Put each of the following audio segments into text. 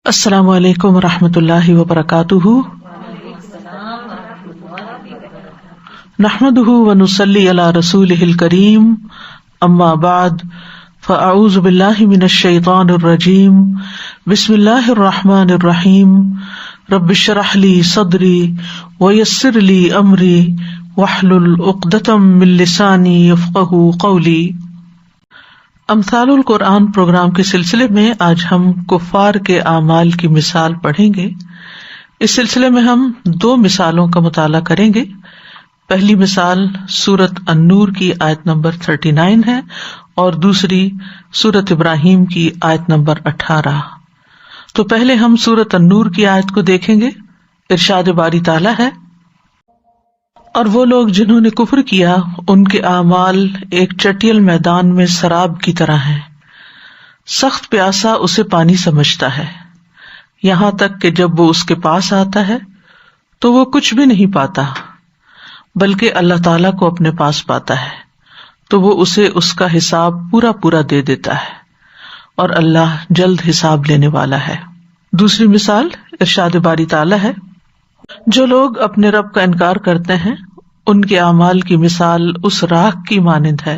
السلام علیکم ورحمۃ اللہ وبرکاتہ، نحمده ونصلی علی رسولہ الکریم، اما بعد فاعوذ باللہ من الشیطان الرجیم، بسم اللہ الرحمن الرحیم، رب اشرح لی صدری ویسر لی امری واحلل عقدۃ من لسانی یفقہوا قولی۔ امثال القرآن پروگرام کے سلسلے میں آج ہم کفار کے اعمال کی مثال پڑھیں گے۔ اس سلسلے میں ہم 2 مثالوں کا مطالعہ کریں گے۔ پہلی مثال سورۃ النور کی آیت نمبر 39 ہے اور دوسری سورۃ ابراہیم کی آیت نمبر 18۔ تو پہلے ہم سورۃ النور کی آیت کو دیکھیں گے۔ ارشاد باری تعالیٰ ہے، اور وہ لوگ جنہوں نے کفر کیا ان کے اعمال ایک چٹیل میدان میں سراب کی طرح ہیں، سخت پیاسا اسے پانی سمجھتا ہے، یہاں تک کہ جب وہ اس کے پاس آتا ہے تو وہ کچھ بھی نہیں پاتا، بلکہ اللہ تعالیٰ کو اپنے پاس پاتا ہے تو وہ اسے اس کا حساب پورا پورا دے دیتا ہے، اور اللہ جلد حساب لینے والا ہے۔ دوسری مثال ارشاد باری تعالیٰ ہے، جو لوگ اپنے رب کا انکار کرتے ہیں ان کے اعمال کی مثال اس راکھ کی مانند ہے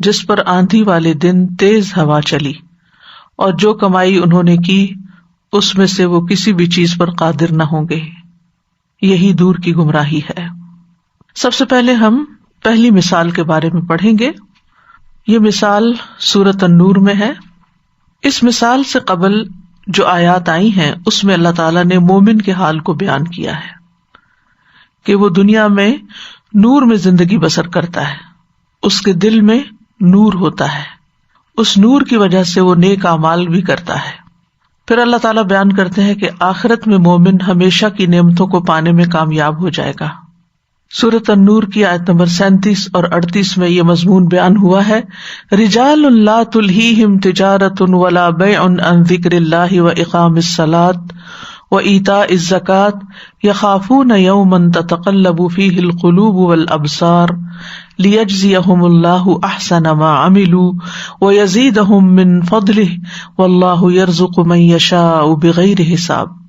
جس پر آندھی والے دن تیز ہوا چلی، اور جو کمائی انہوں نے کی اس میں سے وہ کسی بھی چیز پر قادر نہ ہوں گے، یہی دور کی گمراہی ہے۔ سب سے پہلے ہم پہلی مثال کے بارے میں پڑھیں گے۔ یہ مثال سورۃ النور میں ہے۔ اس مثال سے قبل جو آیات آئی ہیں اس میں اللہ تعالیٰ نے مومن کے حال کو بیان کیا ہے کہ وہ دنیا میں نور میں زندگی بسر کرتا ہے، اس کے دل میں نور ہوتا ہے، اس نور کی وجہ سے وہ نیک اعمال بھی کرتا ہے۔ پھر اللہ تعالیٰ بیان کرتے ہیں کہ آخرت میں مومن ہمیشہ کی نعمتوں کو پانے میں کامیاب ہو جائے گا۔ سورۃ النور کی آیت نمبر 37 اور 38 میں یہ مضمون بیان ہوا ہے، رجال لا تلہیہم تجارۃ ولا بیع عن ذکر اللہ واقام الصلاۃ وایتاء الزکاۃ یخافون یوما تتقلب فیہ القلوب والابصار لیجزیہم اللہ احسن ما عملوا ویزیدہم من فضلہ واللہ یرزق من یشاء بغیر حساب۔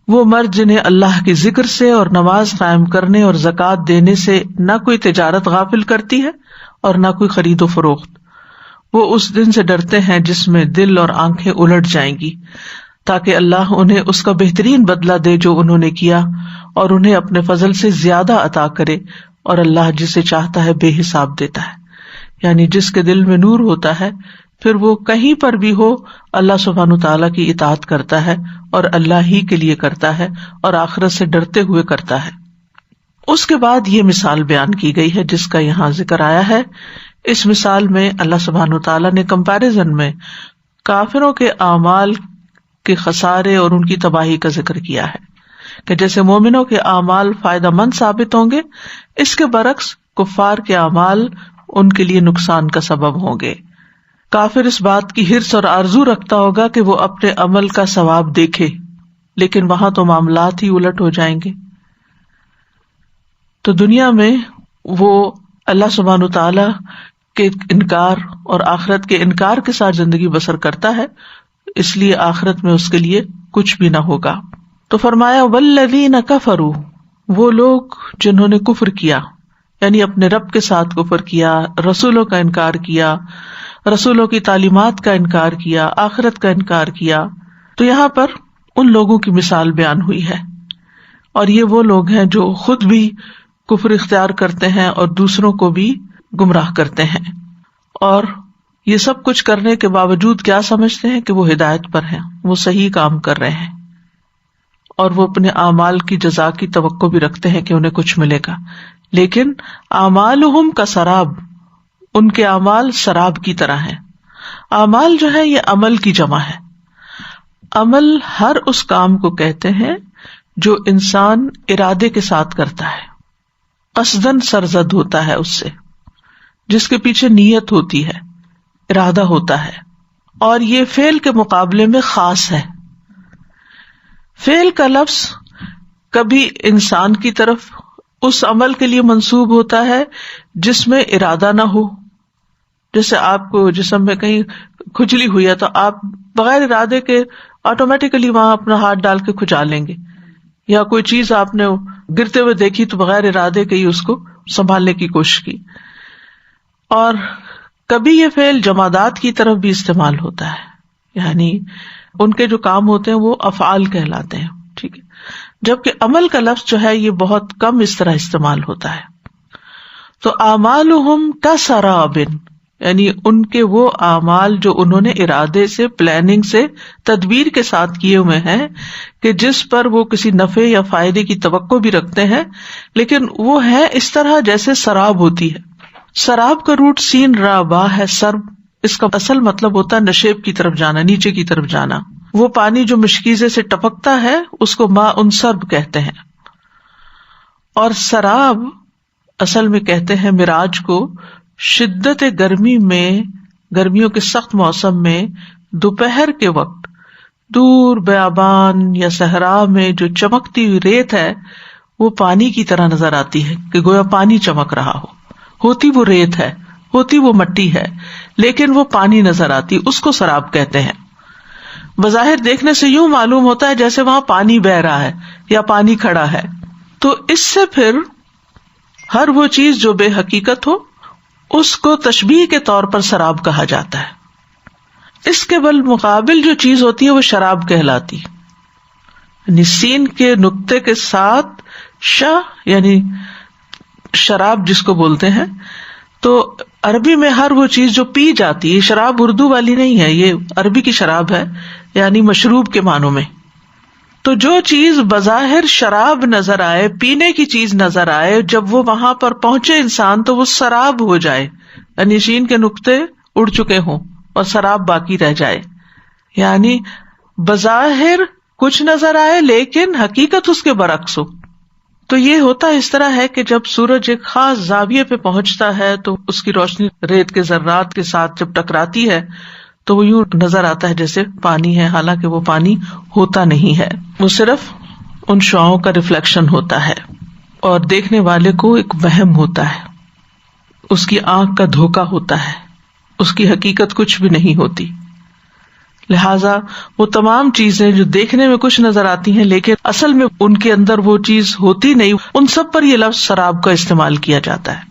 وہ مرد جنہیں اللہ کے ذکر سے اور نماز قائم کرنے اور زکوٰۃ دینے سے نہ کوئی تجارت غافل کرتی ہے اور نہ کوئی خرید و فروخت، وہ اس دن سے ڈرتے ہیں جس میں دل اور آنکھیں الٹ جائیں گی، تاکہ اللہ انہیں اس کا بہترین بدلہ دے جو انہوں نے کیا، اور انہیں اپنے فضل سے زیادہ عطا کرے، اور اللہ جسے چاہتا ہے بے حساب دیتا ہے۔ یعنی جس کے دل میں نور ہوتا ہے پھر وہ کہیں پر بھی ہو اللہ سبحانہ تعالیٰ کی اطاعت کرتا ہے اور اللہ ہی کے لیے کرتا ہے اور آخرت سے ڈرتے ہوئے کرتا ہے۔ اس کے بعد یہ مثال بیان کی گئی ہے جس کا یہاں ذکر آیا ہے۔ اس مثال میں اللہ سبحانہ تعالیٰ نے کمپیریزن میں کافروں کے اعمال کے خسارے اور ان کی تباہی کا ذکر کیا ہے کہ جیسے مومنوں کے اعمال فائدہ مند ثابت ہوں گے، اس کے برعکس کفار کے اعمال ان کے لیے نقصان کا سبب ہوں گے۔ کافر اس بات کی حرص اور آرزو رکھتا ہوگا کہ وہ اپنے عمل کا ثواب دیکھے، لیکن وہاں تو معاملات ہی الٹ ہو جائیں گے۔ تو دنیا میں وہ اللہ سبحانہ تعالیٰ کے انکار اور آخرت کے انکار کے ساتھ زندگی بسر کرتا ہے، اس لیے آخرت میں اس کے لیے کچھ بھی نہ ہوگا۔ تو فرمایا والذین کفروا، وہ لوگ جنہوں نے کفر کیا، یعنی اپنے رب کے ساتھ کفر کیا، رسولوں کا انکار کیا، رسولوں کی تعلیمات کا انکار کیا، آخرت کا انکار کیا۔ تو یہاں پر ان لوگوں کی مثال بیان ہوئی ہے، اور یہ وہ لوگ ہیں جو خود بھی کفر اختیار کرتے ہیں اور دوسروں کو بھی گمراہ کرتے ہیں، اور یہ سب کچھ کرنے کے باوجود کیا سمجھتے ہیں کہ وہ ہدایت پر ہیں، وہ صحیح کام کر رہے ہیں، اور وہ اپنے اعمال کی جزا کی توقع بھی رکھتے ہیں کہ انہیں کچھ ملے گا، لیکن اعمالہم کسراب، ان کے اعمال سراب کی طرح ہیں۔ اعمال جو ہے یہ عمل کی جمع ہے۔ عمل ہر اس کام کو کہتے ہیں جو انسان ارادے کے ساتھ کرتا ہے، قصداً سرزد ہوتا ہے اس سے، جس کے پیچھے نیت ہوتی ہے، ارادہ ہوتا ہے، اور یہ فعل کے مقابلے میں خاص ہے۔ فعل کا لفظ کبھی انسان کی طرف اس عمل کے لیے منسوب ہوتا ہے جس میں ارادہ نہ ہو، جیسے آپ کو جسم میں کہیں کھجلی ہوئی ہے تو آپ بغیر ارادے کے آٹومیٹیکلی وہاں اپنا ہاتھ ڈال کے کھجا لیں گے، یا کوئی چیز آپ نے گرتے ہوئے دیکھی تو بغیر ارادے کے ہی اس کو سنبھالنے کی کوشش کی. اور کبھی یہ فعل جمادات کی طرف بھی استعمال ہوتا ہے، یعنی ان کے جو کام ہوتے ہیں وہ افعال کہلاتے ہیں، ٹھیک ہے. جبکہ عمل کا لفظ جو ہے یہ بہت کم اس طرح استعمال ہوتا ہے. تو اعمالہم کسراب، یعنی ان کے وہ اعمال جو انہوں نے ارادے سے، پلاننگ سے، تدبیر کے ساتھ کیے ہوئے ہیں کہ جس پر وہ کسی نفع یا فائدے کی توقع بھی رکھتے ہیں، لیکن وہ ہے اس طرح جیسے سراب ہوتی ہے. سراب کا روٹ سین را با ہے، سرب. اس کا اصل مطلب ہوتا ہے نشیب کی طرف جانا، نیچے کی طرف جانا. وہ پانی جو مشکیزے سے ٹپکتا ہے اس کو ماء سرب کہتے ہیں. اور سراب اصل میں کہتے ہیں مراج کو شدت گرمی میں، گرمیوں کے سخت موسم میں دوپہر کے وقت دور بیابان یا صحرا میں جو چمکتی ہوئی ریت ہے وہ پانی کی طرح نظر آتی ہے کہ گویا پانی چمک رہا ہو. ہوتی وہ ریت ہے، ہوتی وہ مٹی ہے، لیکن وہ پانی نظر آتی، اس کو سراب کہتے ہیں. بظاہر دیکھنے سے یوں معلوم ہوتا ہے جیسے وہاں پانی بہ رہا ہے یا پانی کھڑا ہے. تو اس سے پھر ہر وہ چیز جو بے حقیقت ہو اس کو تشبیہ کے طور پر سراب کہا جاتا ہے. اس کے بالمقابل جو چیز ہوتی ہے وہ شراب کہلاتی. یعنی سین کے نقطے کے ساتھ یعنی شراب جس کو بولتے ہیں. تو عربی میں ہر وہ چیز جو پی جاتی ہے، شراب اردو والی نہیں ہے، یہ عربی کی شراب ہے، یعنی مشروب کے معنوں میں. تو جو چیز بظاہر شراب نظر آئے، پینے کی چیز نظر آئے، جب وہ وہاں پر پہنچے انسان تو وہ سراب ہو جائے، یعنی شین کے نقطے اڑ چکے ہوں اور سراب باقی رہ جائے. یعنی بظاہر کچھ نظر آئے لیکن حقیقت اس کے برعکس ہو. تو یہ ہوتا اس طرح ہے کہ جب سورج ایک خاص زاویے پہ پہنچتا ہے تو اس کی روشنی ریت کے ذرات کے ساتھ جب ٹکراتی ہے تو وہ یوں نظر آتا ہے جیسے پانی ہے، حالانکہ وہ پانی ہوتا نہیں ہے، وہ صرف ان شعاؤں کا ریفلیکشن ہوتا ہے. اور دیکھنے والے کو ایک وہم ہوتا ہے، اس کی آنکھ کا دھوکا ہوتا ہے، اس کی حقیقت کچھ بھی نہیں ہوتی. لہذا وہ تمام چیزیں جو دیکھنے میں کچھ نظر آتی ہیں لیکن اصل میں ان کے اندر وہ چیز ہوتی نہیں، ان سب پر یہ لفظ سراب کا استعمال کیا جاتا ہے.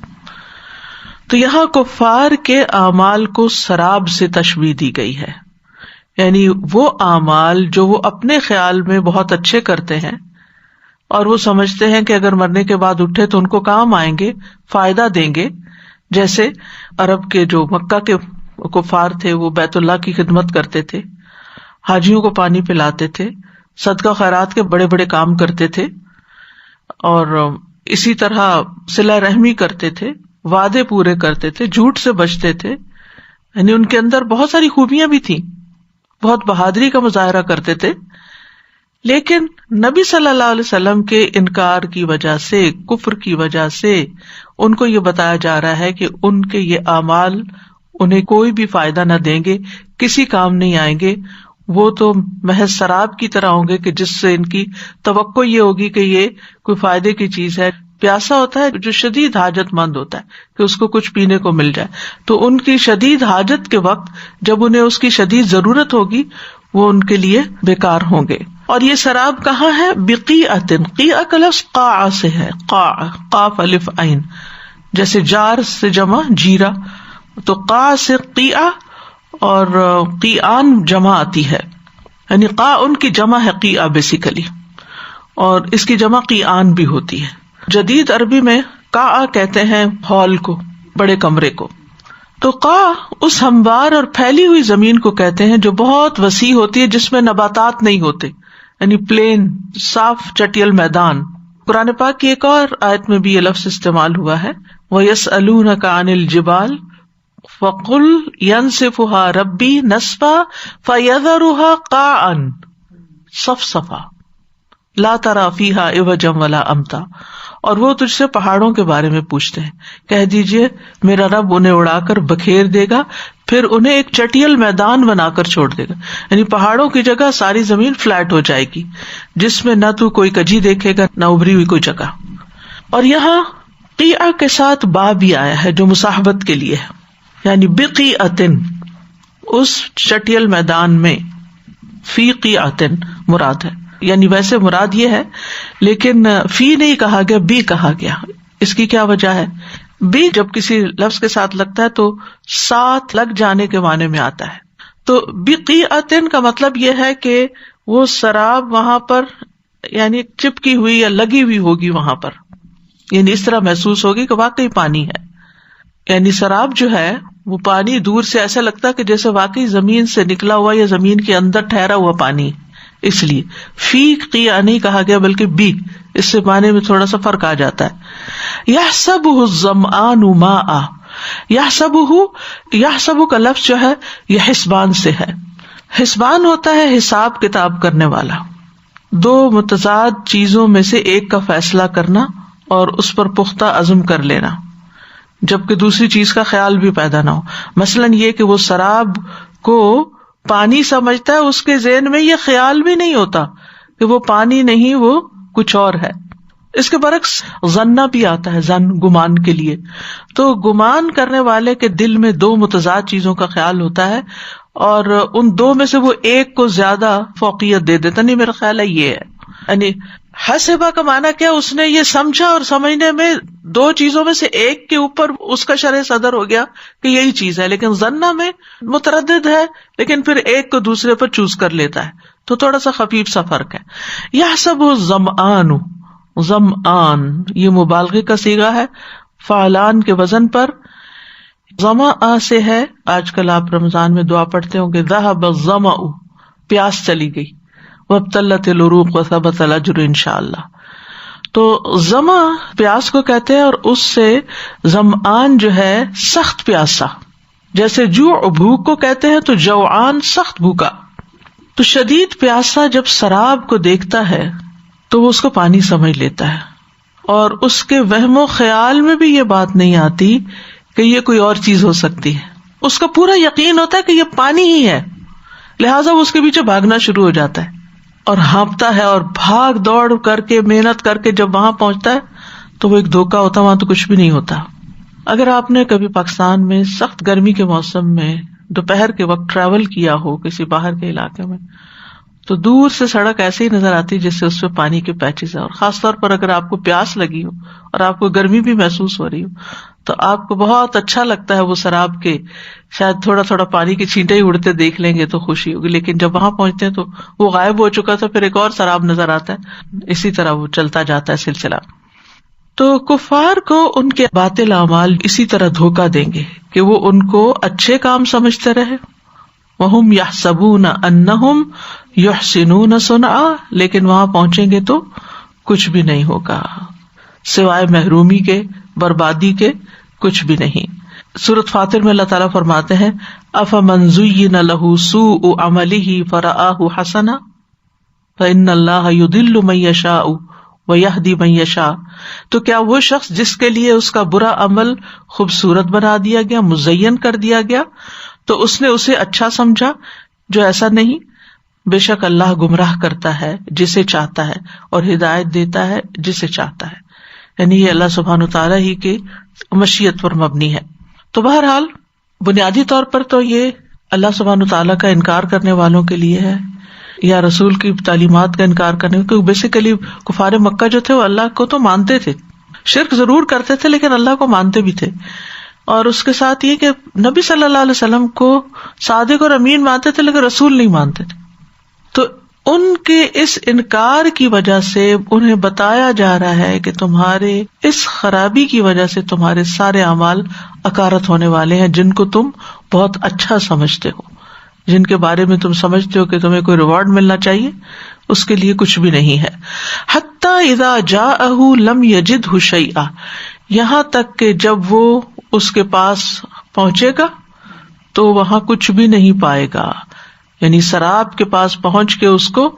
تو یہاں کفار کے اعمال کو سراب سے تشبیہ دی گئی ہے، یعنی وہ اعمال جو وہ اپنے خیال میں بہت اچھے کرتے ہیں اور وہ سمجھتے ہیں کہ اگر مرنے کے بعد اٹھے تو ان کو کام آئیں گے، فائدہ دیں گے. جیسے عرب کے جو مکہ کے کفار تھے وہ بیت اللہ کی خدمت کرتے تھے، حاجیوں کو پانی پلاتے تھے، صدقہ خیرات کے بڑے بڑے کام کرتے تھے، اور اسی طرح صلہ رحمی کرتے تھے، وعدے پورے کرتے تھے، جھوٹ سے بچتے تھے. یعنی ان کے اندر بہت ساری خوبیاں بھی تھیں، بہت بہادری کا مظاہرہ کرتے تھے. لیکن نبی صلی اللہ علیہ وسلم کے انکار کی وجہ سے، کفر کی وجہ سے ان کو یہ بتایا جا رہا ہے کہ ان کے یہ اعمال انہیں کوئی بھی فائدہ نہ دیں گے، کسی کام نہیں آئیں گے. وہ تو محض سراب کی طرح ہوں گے کہ جس سے ان کی توقع یہ ہوگی کہ یہ کوئی فائدے کی چیز ہے. پیاسا ہوتا ہے جو شدید حاجت مند ہوتا ہے کہ اس کو کچھ پینے کو مل جائے، تو ان کی شدید حاجت کے وقت جب انہیں اس کی شدید ضرورت ہوگی وہ ان کے لیے بیکار ہوں گے. اور یہ سراب کہاں ہے؟ بقیعۃ، قیع کا لفظ قاع سے ہے، قاع، قاف الف عین، جیسے جار سے جمع جیرا، تو قاع سے قیع اور قیعان جمع آتی ہے، یعنی قاع ان کی جمع ہے قیع بیسیکلی، اور اس کی جمع قیعان بھی ہوتی ہے. جدید عربی میں قاع کہتے ہیں ہال کو، بڑے کمرے کو. تو قاع اس ہموار اور پھیلی ہوئی زمین کو کہتے ہیں جو بہت وسیع ہوتی ہے، جس میں نباتات نہیں ہوتے، یعنی پلین صاف چٹیل میدان. قرآن پاک کی ایک اور آیت میں بھی یہ لفظ استعمال ہوا ہے، وَيَسْأَلُونَكَ عَنِ الْجِبَالِ فَقُلْ يَنْسِفُهَا رَبِّي نَسْفًا فَيَذَرُهَا قَاعًا صَفْصَفًا لَا تَرَىٰ فِيهَا عِوَجًا وَلَا أَمْتًا. اور وہ تجھ سے پہاڑوں کے بارے میں پوچھتے ہیں، کہہ دیجئے میرا رب انہیں اڑا کر بکھیر دے گا، پھر انہیں ایک چٹیل میدان بنا کر چھوڑ دے گا. یعنی پہاڑوں کی جگہ ساری زمین فلیٹ ہو جائے گی، جس میں نہ تو کوئی کجی دیکھے گا نہ ابری ہوئی کوئی جگہ. اور یہاں قیع کے ساتھ با بھی آیا ہے جو مصاحبت کے لیے ہے، یعنی بقیعۃ، اس چٹیل میدان میں، فی قیعۃ مراد ہے، یعنی ویسے مراد یہ ہے لیکن فی نہیں کہا گیا، بی کہا گیا. اس کی کیا وجہ ہے؟ بی جب کسی لفظ کے ساتھ لگتا ہے تو ساتھ لگ جانے کے معنی میں آتا ہے. تو بقیعۃ کا مطلب یہ ہے کہ وہ سراب وہاں پر یعنی چپکی ہوئی یا لگی ہوئی ہوگی وہاں پر، یعنی اس طرح محسوس ہوگی کہ واقعی پانی ہے. یعنی سراب جو ہے وہ پانی دور سے ایسا لگتا ہے کہ جیسے واقعی زمین سے نکلا ہوا یا زمین کے اندر ٹھہرا ہوا پانی. اس لیے فی قیع نہیں کہا گیا بلکہ بی، اس سے معنی میں تھوڑا سا فرق آ جاتا ہے. یحسبہ الظمآن ماء، یحسبہ کا لفظ جو ہے یہ حسبان سے ہے. حسبان ہوتا ہے حساب کتاب کرنے والا، دو متضاد چیزوں میں سے ایک کا فیصلہ کرنا اور اس پر پختہ عزم کر لینا جبکہ دوسری چیز کا خیال بھی پیدا نہ ہو. مثلاً یہ کہ وہ سراب کو پانی سمجھتا ہے، اس کے ذہن میں یہ خیال بھی نہیں ہوتا کہ وہ پانی نہیں، وہ کچھ اور ہے. اس کے برعکس ظن بھی آتا ہے، ظن گمان کے لیے. تو گمان کرنے والے کے دل میں دو متضاد چیزوں کا خیال ہوتا ہے اور ان دو میں سے وہ ایک کو زیادہ فوقیت دے دیتا. نہیں، میرا خیال ہے یہ ہے. یعنی حسبہ کا معنی کیا، اس نے یہ سمجھا اور سمجھنے میں دو چیزوں میں سے ایک کے اوپر اس کا شرح صدر ہو گیا کہ یہی چیز ہے، لیکن ظنہ میں متردد ہے لیکن پھر ایک کو دوسرے پر چوز کر لیتا ہے. تو تھوڑا سا خفیف سا فرق ہے. یحسب الظمآن، ظمآن یہ مبالغے کا صیغہ ہے فعلان کے وزن پر. ظمأ سے ہے، آج کل آپ رمضان میں دعا پڑھتے ہوں گے ذهب الظمأ، پیاس چلی گئی، وابتلت العروق وثبت الاجر انشاءاللہ. تو ظمأ پیاس کو کہتے ہیں اور اس سے ظمآن جو ہے سخت پیاسا. جیسے جوع بھوک کو کہتے ہیں تو جوعان سخت بھوکا. تو شدید پیاسا جب سراب کو دیکھتا ہے تو وہ اس کو پانی سمجھ لیتا ہے اور اس کے وہم و خیال میں بھی یہ بات نہیں آتی کہ یہ کوئی اور چیز ہو سکتی ہے. اس کا پورا یقین ہوتا ہے کہ یہ پانی ہی ہے، لہٰذا وہ اس کے پیچھے بھاگنا شروع ہو جاتا ہے اور ہانپتا ہے اور بھاگ دوڑ کر کے محنت کر کے جب وہاں پہنچتا ہے تو وہ ایک دھوکا ہوتا ہے، وہاں تو کچھ بھی نہیں ہوتا. اگر آپ نے کبھی پاکستان میں سخت گرمی کے موسم میں دوپہر کے وقت ٹریول کیا ہو کسی باہر کے علاقے میں تو دور سے سڑک ایسے ہی نظر آتی جس سے اس پہ پانی کے پیچز ہیں، اور خاص طور پر اگر آپ کو پیاس لگی ہو اور آپ کو گرمی بھی محسوس ہو رہی ہو تو آپ کو بہت اچھا لگتا ہے وہ سراب کے شاید تھوڑا تھوڑا پانی کی چھینٹیں ہی اڑتے دیکھ لیں گے تو خوشی ہوگی، لیکن جب وہاں پہنچتے ہیں تو وہ غائب ہو چکا تھا، پھر ایک اور سراب نظر آتا ہے. اسی طرح وہ چلتا جاتا ہے سلسلہ. تو کفار کو ان کے باطل اعمال اسی طرح دھوکہ دیں گے کہ وہ ان کو اچھے کام سمجھتے رہے. وَهُمْ يَحْسَبُونَ أَنَّهُمْ يُحْسِنُونَ صُنْعًا، لیکن وہاں پہنچیں گے تو کچھ بھی نہیں ہوگا سوائے محرومی کے، بربادی کے، کچھ بھی نہیں. سورۃ فاطر میں اللہ تعالیٰ فرماتے ہیں أَفَمَنْ زُيِّنَ لَهُ سُوءُ عَمَلِهِ فَرَآهُ حَسَنًا فَإِنَّ اللَّهَ يُضِلُّ مَن يَشَاءُ وَيَهْدِي مَن يَشَاءُ. تو کیا وہ شخص جس کے لیے اس کا برا عمل خوبصورت بنا دیا گیا، مزین کر دیا گیا، تو اس نے اسے اچھا سمجھا؟ جو ایسا نہیں، بے شک اللہ گمراہ کرتا ہے جسے چاہتا ہے اور ہدایت دیتا ہے جسے چاہتا ہے. یعنی یہ اللہ سبحانہ تعالیٰ ہی کی مشیت پر مبنی ہے. تو بہرحال بنیادی طور پر تو یہ اللہ سبحانہ تعالیٰ کا انکار کرنے والوں کے لیے ہے یا رسول کی تعلیمات کا انکار کرنے، کیونکہ بیسیکلی کفار مکہ جو تھے وہ اللہ کو تو مانتے تھے، شرک ضرور کرتے تھے لیکن اللہ کو مانتے بھی تھے. اور اس کے ساتھ یہ کہ نبی صلی اللہ علیہ وسلم کو صادق اور امین مانتے تھے لیکن رسول نہیں مانتے تھے. تو ان کے اس انکار کی وجہ سے انہیں بتایا جا رہا ہے کہ تمہارے اس خرابی کی وجہ سے تمہارے سارے اعمال اکارت ہونے والے ہیں، جن کو تم بہت اچھا سمجھتے ہو، جن کے بارے میں تم سمجھتے ہو کہ تمہیں کوئی ریوارڈ ملنا چاہیے، اس کے لیے کچھ بھی نہیں ہے. حتی اذا جاءہ لم یجدہ شیئا، یہاں تک کہ جب وہ اس کے پاس پہنچے گا تو وہاں کچھ بھی نہیں پائے گا. یعنی سراب کے پاس پہنچ کے اس کو